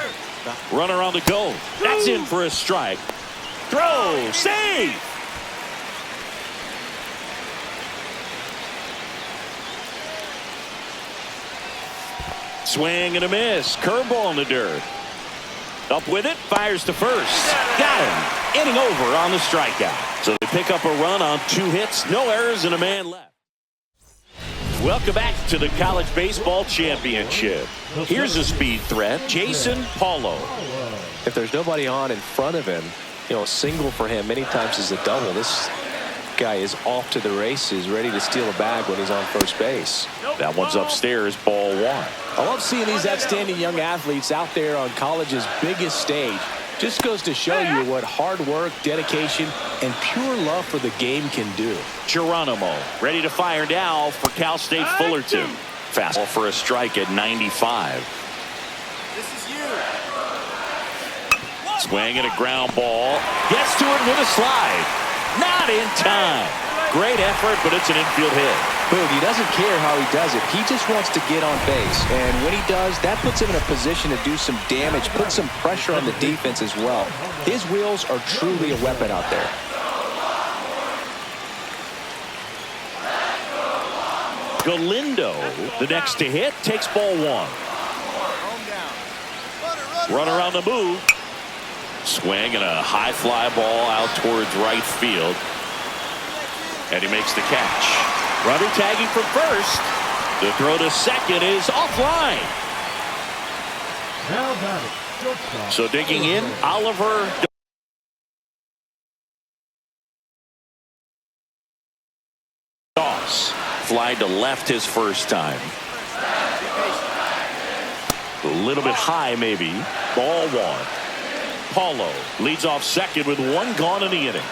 Runner on the go. That's in for a strike. Throw. Save. Swing and a miss. Curveball in the dirt. Up with it. Fires to first. Got him. Inning over on the strikeout. So they pick up a run on 2 hits. No errors and a man left. Welcome back to the College Baseball Championship. Here's a speed threat. Jason Paulo. If there's nobody on in front of him, you know, a single for him many times is a double. This guy is off to the races, ready to steal a bag when he's on first base. That one's upstairs, ball 1. I love seeing these outstanding young athletes out there on college's biggest stage. Just goes to show you what hard work, dedication, and pure love for the game can do. Geronimo ready to fire now for Cal State Fullerton. Fastball for a strike at 95. This is you. Swing and a ground ball. Gets to it with a slide. Not in time. Great effort, but it's an infield hit. Boog, he doesn't care how he does it. He just wants to get on base. And when he does, that puts him in a position to do some damage, put some pressure on the defense as well. His wheels are truly a weapon out there. Galindo, the next to hit, takes ball 1. Runner on the move. Swing and a high fly ball out towards right field. And he makes the catch. Runner tagging from first. The throw to second is offline. So digging in, Oliver Doss. Fly to left his first time. A little bit high maybe. Ball 1. Paulo leads off second with 1 gone in the inning.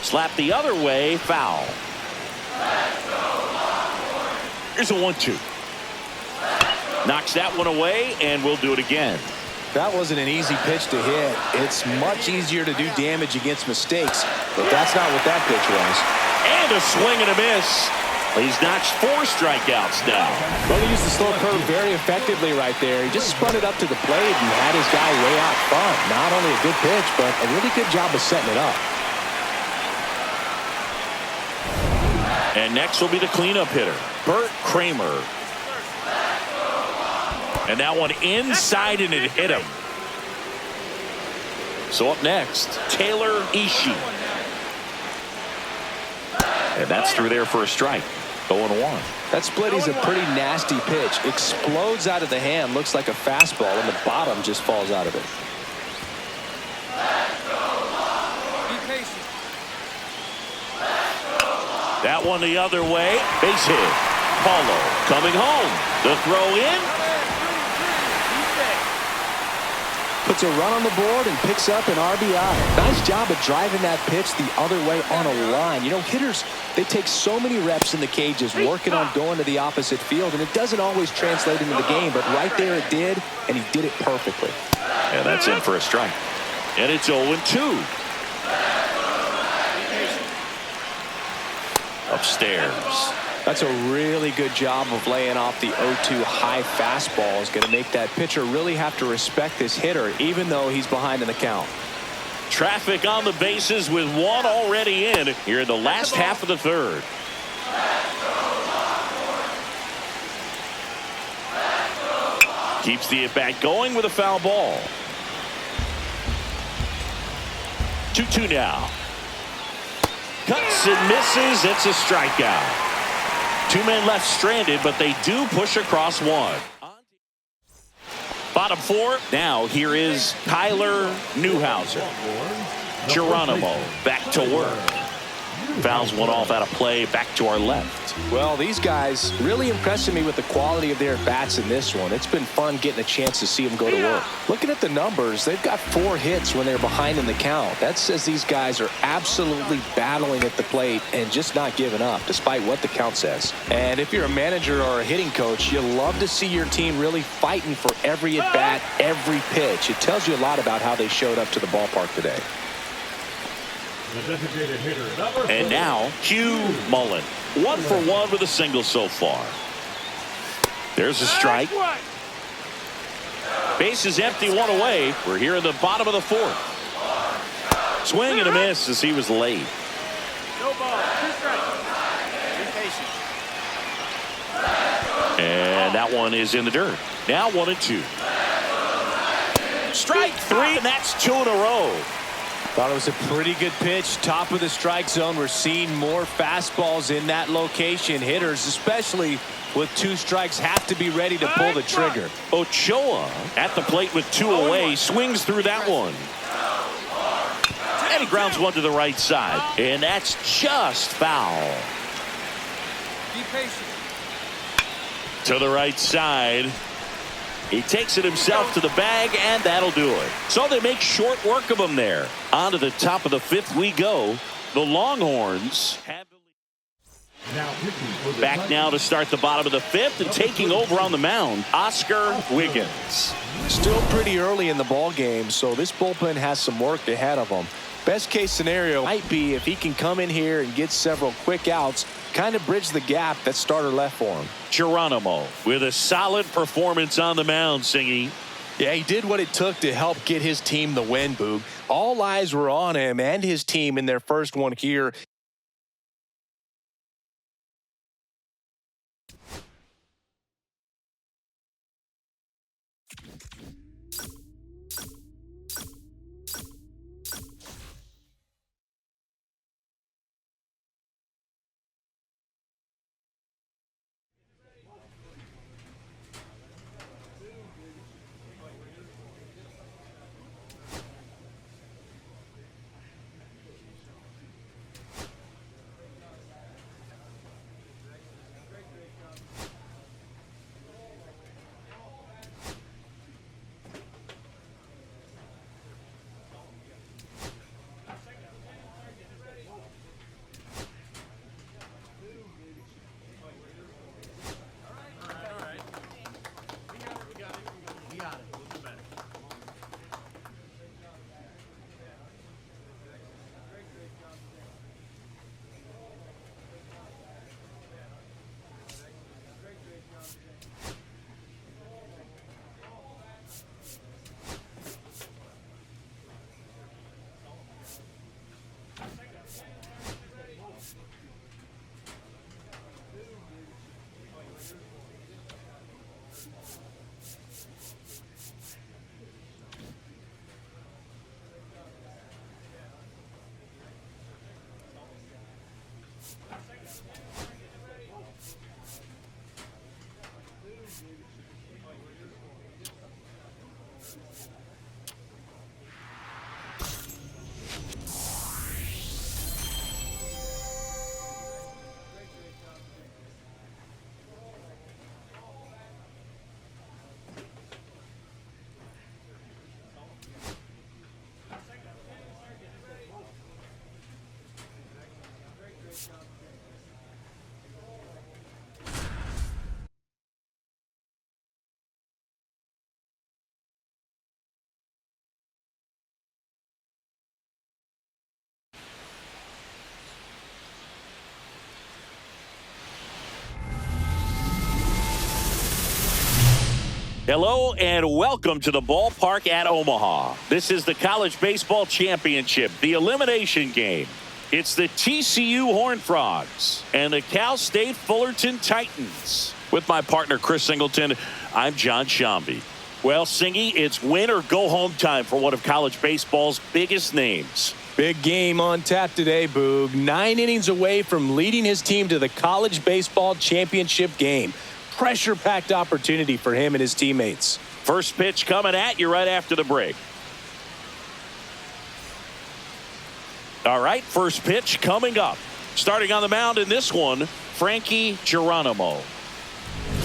Slap the other way, foul. Here's a 1-2. Knocks that one away, and we'll do it again. That wasn't an easy pitch to hit. It's much easier to do damage against mistakes, but that's not what that pitch was. And a swing and a miss. He's notched 4 strikeouts now. Well, he used the slow curve very effectively right there. He just spun it up to the plate and had his guy way out front. Not only a good pitch, but a really good job of setting it up. And next will be the cleanup hitter, Bert Kramer. And that one inside, and it hit him. So up next, Taylor Ishii. And that's through there for a strike. 0-1. That split is a pretty nasty pitch. Explodes out of the hand. Looks like a fastball, and the bottom just falls out of it. Be patient. That one the other way. Base hit. Paulo coming home. The throw in. Puts a run on the board and picks up an RBI. Nice job of driving that pitch the other way on a line. You know, hitters, they take so many reps in the cages working on going to the opposite field, and it doesn't always translate into the game, but right there it did, and he did it perfectly. And that's in for a strike. And it's 0-2. Upstairs. That's a really good job of laying off the 0-2 high fastball. Is going to make that pitcher really have to respect this hitter, even though he's behind in the count. Traffic on the bases with one already in here in the last half of the third. Keeps the at-bat going with a foul ball. 2-2 now. Cuts and misses. It's a strikeout. Two men left stranded, but they do push across one. Bottom four. Now here is Kyler Newhouser. Geronimo back to work. Fouls one off out of play. Back to our left. Well, these guys really impressing me with the quality of their bats in this one. It's been fun getting a chance to see them go to work. Looking at the numbers, they've got 4 hits when they're behind in the count. That says these guys are absolutely battling at the plate and just not giving up, despite what the count says. And if you're a manager or a hitting coach, you love to see your team really fighting for every at-bat, every pitch. It tells you a lot about how they showed up to the ballpark today. The designated hitter, number 4. And now, Hugh Mullen. 1 for 1 with a single so far. There's a strike. Base is empty, 1 away. We're here in the bottom of the 4th. Swing and a miss as he was late. No ball. 2 strikes. Be patient. And that one is in the dirt. Now 1-2. Strike 3, and that's 2 in a row. Thought it was a pretty good pitch. Top of the strike zone. We're seeing more fastballs in that location. Hitters, especially with 2 strikes, have to be ready to pull the trigger. Ochoa at the plate with 2 away. Swings through that one. And he grounds one to the right side. And that's just foul. Be patient. To the right side. He takes it himself to the bag, and that'll do it. So they make short work of him there. On to the top of the 5th we go. The Longhorns have the lead. Back now to start the bottom of the 5th, and taking over on the mound, Oscar Wiggins. Still pretty early in the ball game, so this bullpen has some work ahead of them. Best case scenario might be if he can come in here and get several quick outs, kind of bridge the gap that starter left for him. Geronimo with a solid performance on the mound, Singy. Yeah, he did what it took to help get his team the win, Boog. All eyes were on him and his team in their first one here. Hello and welcome to the ballpark at Omaha. This is the College Baseball Championship, the elimination game. It's the TCU Horned Frogs and the Cal State Fullerton Titans. With my partner, Chris Singleton, I'm John Shambi. Well, Singy, it's win or go home time for one of college baseball's biggest names. Big game on tap today, Boog. 9 innings away from leading his team to the College Baseball Championship game. Pressure-packed opportunity for him and his teammates. First pitch coming at you right after the break. All right, first pitch coming up. Starting on the mound in this one, Frankie Geronimo.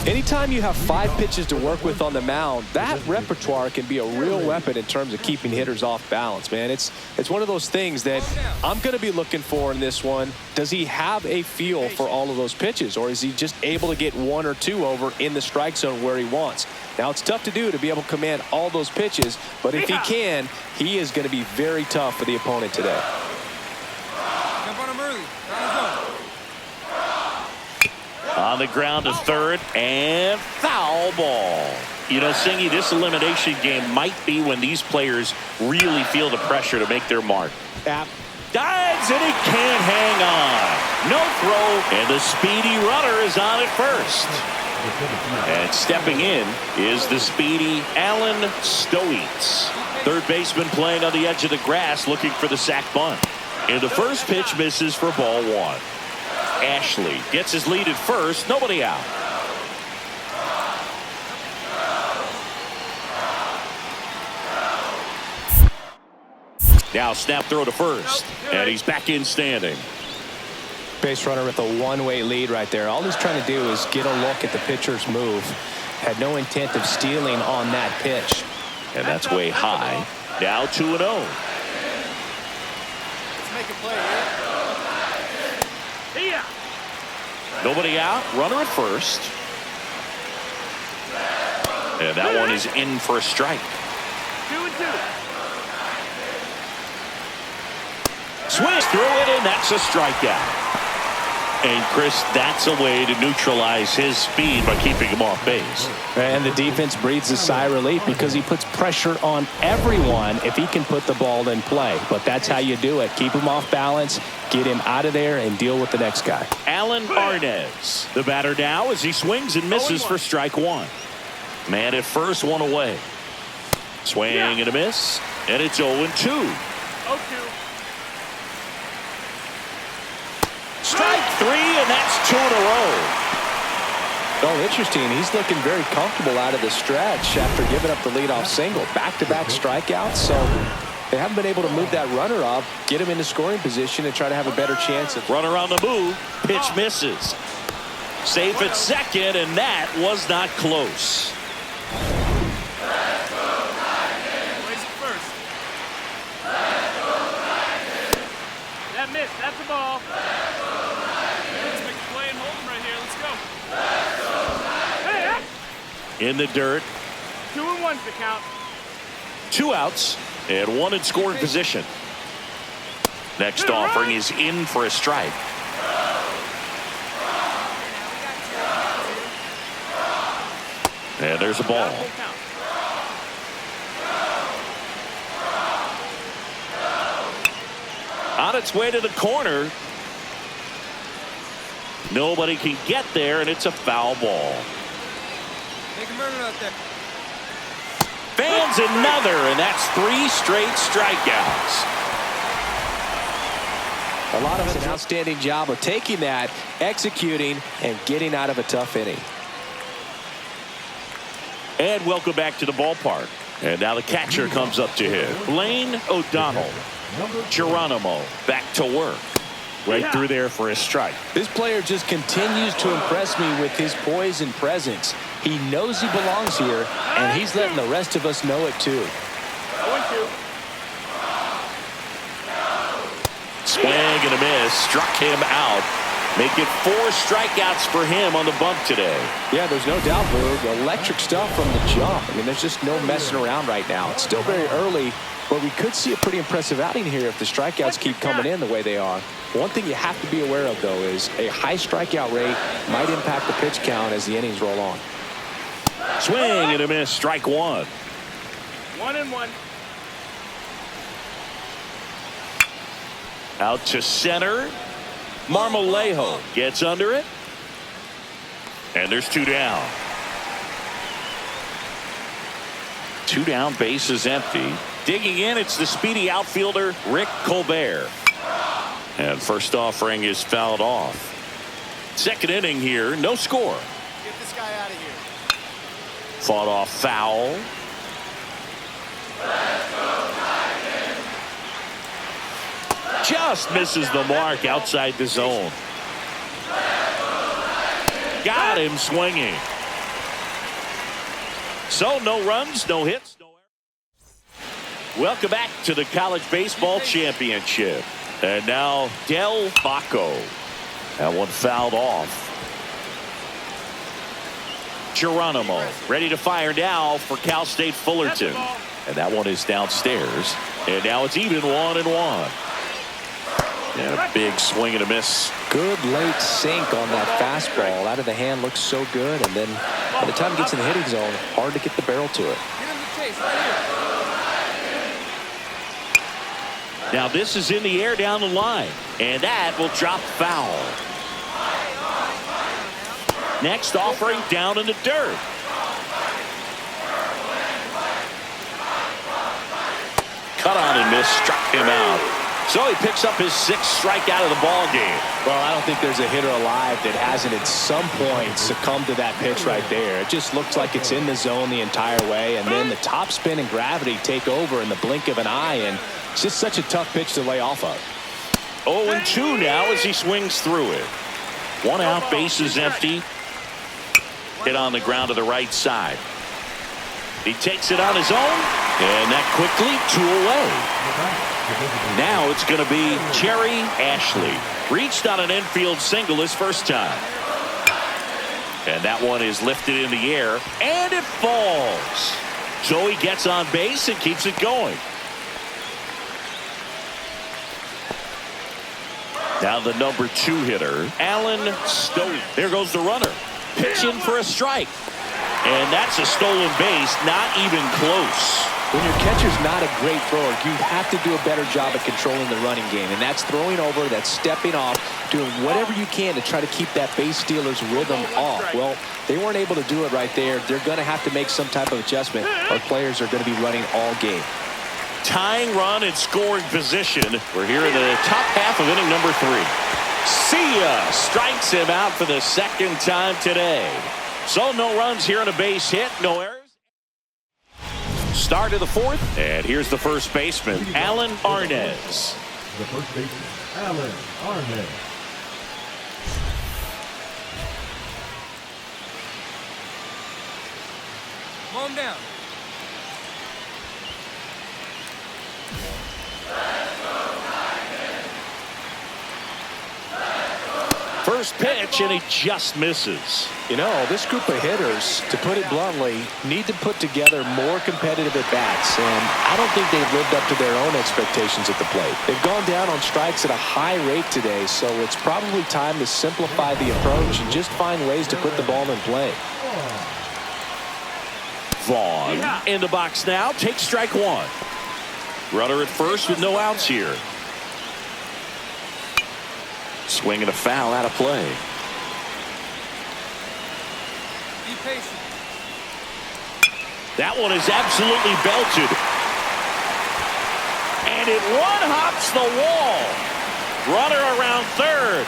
Anytime you have 5 pitches to work with on the mound, that repertoire can be a real weapon in terms of keeping hitters off balance, man. It's one of those things that I'm going to be looking for in this one. Does he have a feel for all of those pitches, or is he just able to get 1 or 2 over in the strike zone where he wants? Now, it's tough to do to be able to command all those pitches, but if he can, he is going to be very tough for the opponent today. Jump on him early. On the ground to third, and foul ball. You know, Singy, this elimination game might be when these players really feel the pressure to make their mark. Dives, and he can't hang on. No throw, and the speedy runner is on at first. And stepping in is the speedy Alan Stoites. Third baseman playing on the edge of the grass looking for the sac bunt. And the first pitch misses for ball 1. Ashley gets his lead at first, nobody out. Now snap throw to first, and he's back in standing. Base runner with a one-way lead right there. All he's trying to do is get a look at the pitcher's move. Had no intent of stealing on that pitch. And that's way high. Now 2-0. Let's make a play here. Nobody out, runner at first. And that one is in for a strike. 2-2. Swings through it, and that's a strikeout. And Chris, that's a way to neutralize his speed by keeping him off base. And the defense breathes a sigh of relief because he puts pressure on everyone if he can put the ball in play. But that's how you do it. Keep him off balance, get him out of there, and deal with the next guy. Alan Arnez, the batter now as he swings and misses for strike 1. Man at first, 1 away. Swing and a miss, and it's 0-2. 0-2. Strike 3, and that's 2 in a row. Oh, interesting. He's looking very comfortable out of the stretch after giving up the leadoff single. Back-to-back strikeouts, so they haven't been able to move that runner up, get him into scoring position, and try to have a better chance. Runner on the move. Pitch misses. Safe at second, and that was not close. That missed. That's the ball. Let's make a play and hold him right here. Let's go. Hey, In the dirt. 2-1's the count. 2 outs and 1 in scoring position. Next offering is in for a strike. And there's a ball. On its way to the corner. Nobody can get there, and it's a foul ball. Make a murder out there. Fans another, and that's 3 straight strikeouts. A lot of an outstanding job of taking that, executing, and getting out of a tough inning. And welcome back to the ballpark. And now the catcher comes up to him. Blaine O'Donnell. Geronimo back to work. Right through there for a strike. This player just continues to impress me with his poise and presence. He knows he belongs here, and he's letting the rest of us know it too. 0-2. Swing and a miss. Struck him out. Make it 4 strikeouts for him on the bump today. Yeah, there's no doubt, Boog. Electric stuff from the jump. I mean, there's just no messing around right now. It's still very early, but we could see a pretty impressive outing here if the strikeouts keep coming in the way they are. One thing you have to be aware of, though, is a high strikeout rate might impact the pitch count as the innings roll on. Swing and a miss, strike one. 1-1. Out to center. Marmolejo gets under it. And there's 2 down. 2 down, base is empty. Digging in, it's the speedy outfielder, Rick Colbert. And first offering is fouled off. Second inning here, no score. Get this guy out of here. Fought off foul. Just misses the mark outside the zone. Got him swinging. So no runs, no hits, no errors. Welcome back to the College Baseball Championship. And now Del Baco. That one fouled off. Geronimo ready to fire now for Cal State Fullerton. And that one is downstairs. And now it's even 1-1. And a big swing and a miss. Good late sink on that fastball. Out of the hand looks so good. And then by the time it gets in the hitting zone, hard to get the barrel to it. Get him the chase right here. Now this is in the air down the line. And that will drop foul. Next offering down in the dirt. Cut on and miss, struck him out. So he picks up his 6th strikeout of the ball game. Well, I don't think there's a hitter alive that hasn't at some point succumbed to that pitch right there. It just looks like it's in the zone the entire way, and then the top spin and gravity take over in the blink of an eye, and it's just such a tough pitch to lay off of. 0-2 now as he swings through it. 1 out, base is empty. Hit on the ground to the right side. He takes it on his own, and that quickly 2 away. Now it's going to be Jerry Ashley. Reached on an infield single his first time. And that one is lifted in the air, and it falls. So he gets on base and keeps it going. Now the number 2 hitter, Alan Stone. There goes the runner. Pitching for a strike. And that's a stolen base, not even close. When your catcher's not a great thrower, you have to do a better job at controlling the running game. And that's throwing over, that's stepping off, doing whatever you can to try to keep that base stealer's rhythm off. Well, they weren't able to do it right there. They're going to have to make some type of adjustment. Our players are going to be running all game. Tying run in scoring position. We're here in the top half of inning number 3. Sia strikes him out for the 2nd time today. So no runs here on a base hit, no errors. Start of the 4th, and here's the first baseman, Alan Arnez. The first baseman, Alan Arnez. Mow him down. First pitch, and he just misses. You know, this group of hitters, to put it bluntly, need to put together more competitive at-bats, and I don't think they've lived up to their own expectations at the plate. They've gone down on strikes at a high rate today, so it's probably time to simplify the approach and just find ways to put the ball in play. Vaughn in the box now, takes strike 1. Runner at first with no outs here. Swing and a foul out of play. Be patient. That one is absolutely belted. And it one-hops the wall. Runner around 3rd.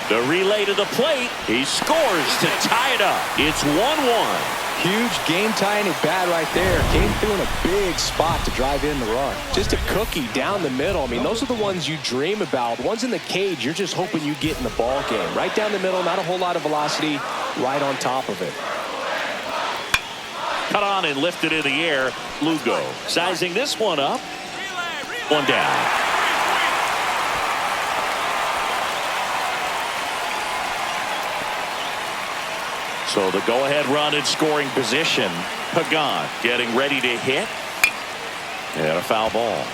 The relay to the plate. He scores to tie it up. It's 1-1. Huge game-tying at bat right there. Came through in a big spot to drive in the run. Just a cookie down the middle. I mean, those are the ones you dream about. Ones in the cage, you're just hoping you get in the ball game. Right down the middle, not a whole lot of velocity, right on top of it. Cut on and lifted in the air. Lugo sizing this one up. 1 down. So the go-ahead run in scoring position. Pagan getting ready to hit. And a foul ball.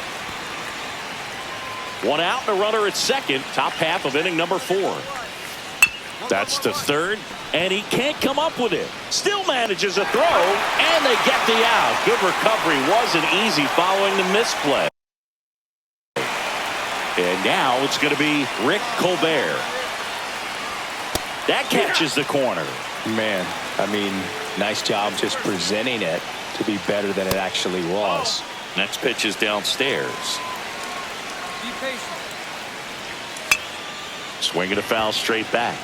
1 out and a runner at 2nd. Top half of inning number 4. That's to third, and he can't come up with it. Still manages a throw, and they get the out. Good recovery. Wasn't easy following the misplay. And now it's going to be Rick Colbert. That catches the corner. Man, I mean, nice job just presenting it to be better than it actually was. Next pitch is downstairs. Be patient. Swinging a foul straight back.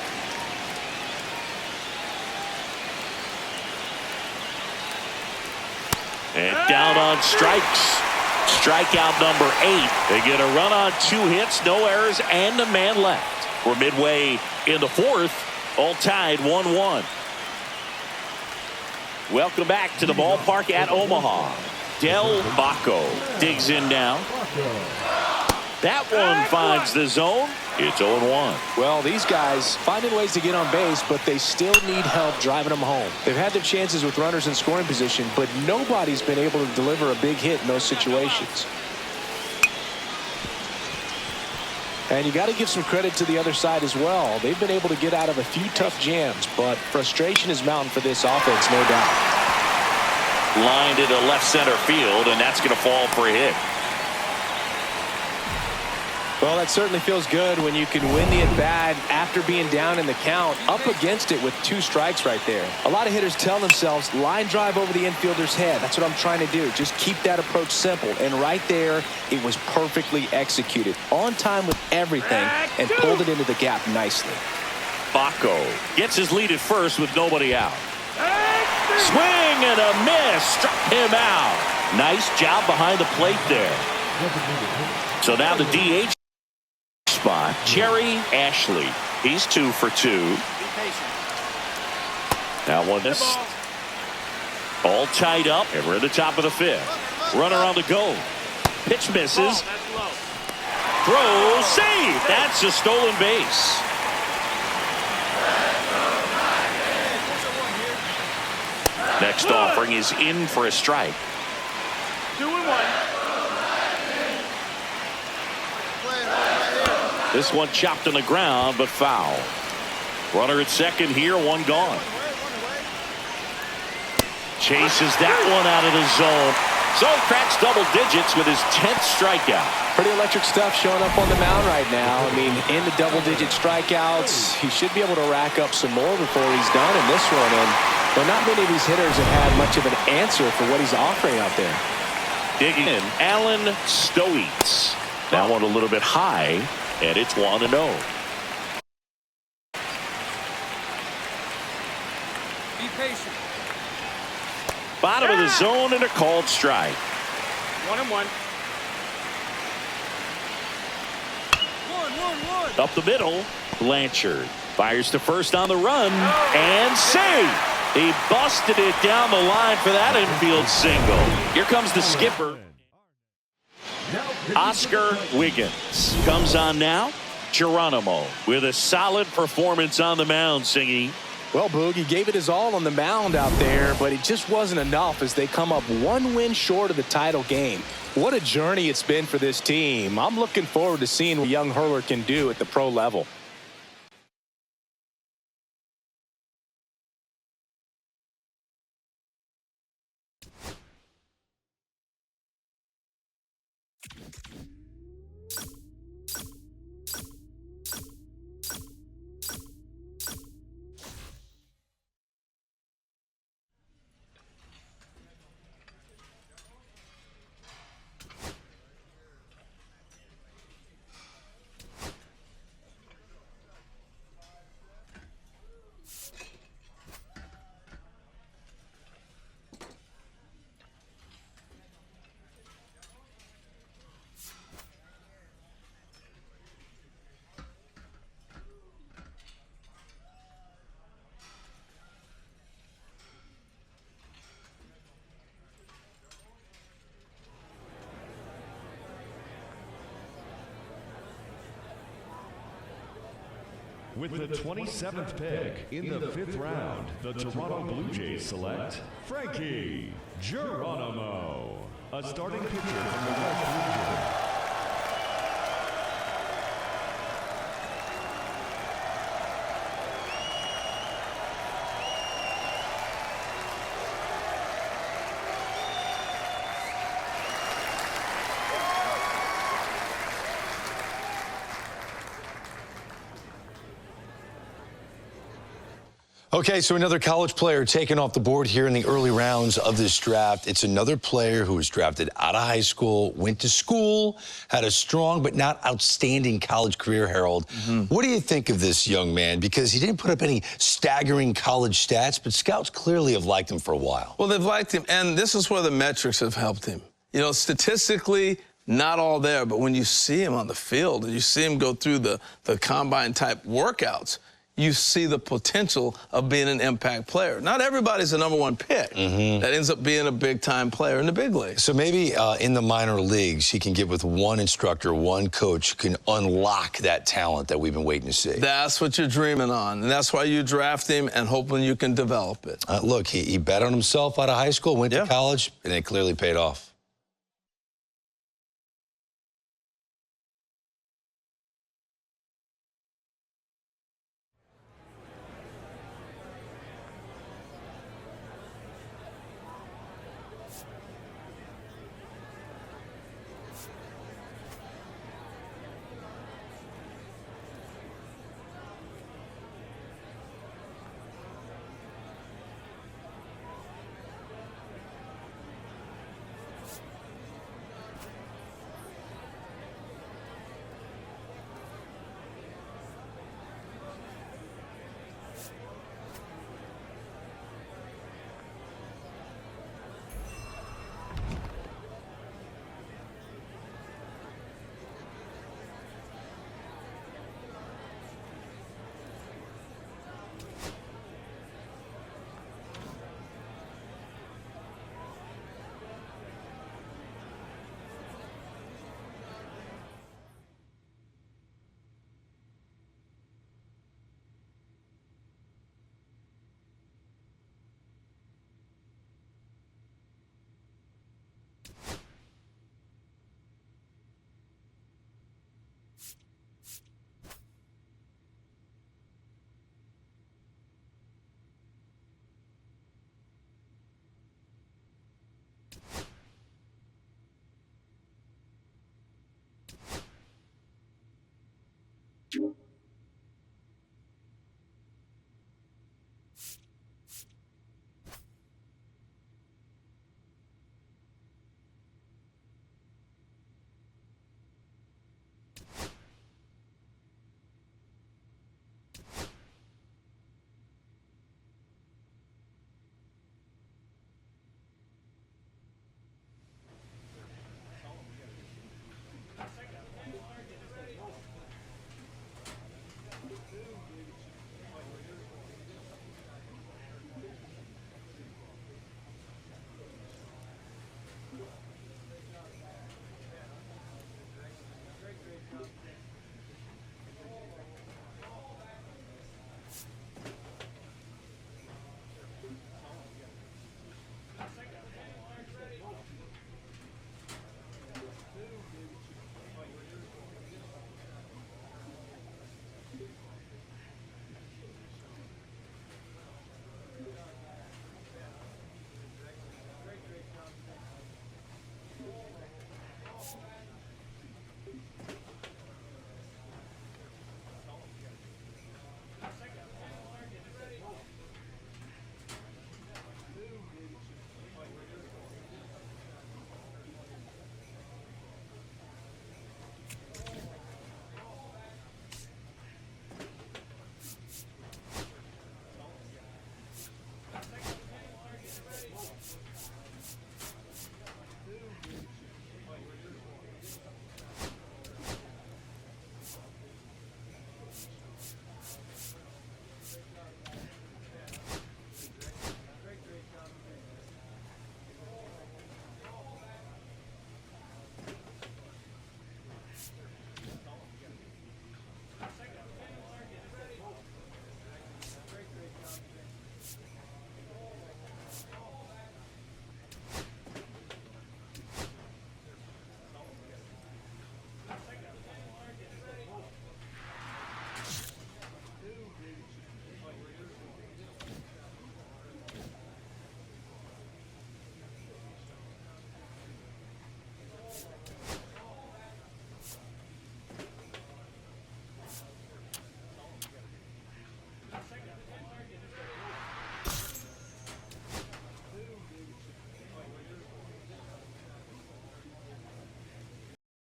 And down on strikes. Strikeout number 8. They get a run on 2 hits, no errors, and a man left. We're midway in the 4th, all tied 1-1. Welcome back to the ballpark at Omaha. Del Baco digs in now. That one finds the zone. It's 0-1. Well, these guys finding ways to get on base, but they still need help driving them home. They've had their chances with runners in scoring position, but nobody's been able to deliver a big hit in those situations. And you got to give some credit to the other side as well. They've been able to get out of a few tough jams, but frustration is mounting for this offense, no doubt. Lined into left center field, and that's going to fall for a hit. Well, that certainly feels good when you can win the at-bat after being down in the count, up against it with 2 strikes right there. A lot of hitters tell themselves, line drive over the infielder's head. That's what I'm trying to do. Just keep that approach simple. And right there, it was perfectly executed. On time with everything and pulled it into the gap nicely. Baco gets his lead at first with nobody out. Swing and a miss. Struck him out. Nice job behind the plate there. So now the DH spot, Jerry Ashley. He's 2 for 2. Now one missed. All tied up, and we're at the top of the 5th. Runner on the go. Pitch misses. Throw, save. That's a stolen base. Next offering is in for a strike. 2-1. This one chopped on the ground, but foul. Runner at second here, one gone. Chases that one out of the zone. So he cracks double digits with his 10th strikeout. Pretty electric stuff showing up on the mound right now. I mean, into double-digit strikeouts. He should be able to rack up some more before he's done in this one. And well, not many of these hitters have had much of an answer for what he's offering out there. Digging in, Alan Stoets. That one a little bit high, and it's 1-0. Be patient. Bottom of the zone and a called strike. 1-1. 1-1-1. Up the middle, Blanchard fires to first on the run and save. He busted it down the line for that infield single. Here comes the skipper. Oscar Wiggins comes on now. Geronimo with a solid performance on the mound, Singy. Well, Boog, he gave it his all on the mound out there, but it just wasn't enough as they come up 1 win short of the title game. What a journey it's been for this team. I'm looking forward to seeing what young hurler can do at the pro level. With the 27th pick in the 5th round, the Toronto Blue Jays select Frankie Geronimo, a starting pitcher from the West Region. Okay, so another college player taken off the board here in the early rounds of this draft. It's another player who was drafted out of high school, went to school, had a strong but not outstanding college career, Harold. What do you think of this young man? Because he didn't put up any staggering college stats, but scouts clearly have liked him for a while. Well, they've liked him, and this is where the metrics have helped him. You know, statistically, not all there, but when you see him on the field and you see him go through the combine-type workouts, you see the potential of being an impact player. Not everybody's a #1 pick that ends up being a big-time player in the big leagues. So maybe in the minor leagues, he can get with one instructor, one coach who can unlock that talent that we've been waiting to see. That's what you're dreaming on, and that's why you draft him and hoping you can develop it. Look, he bet on himself out of high school, went to college, and it clearly paid off.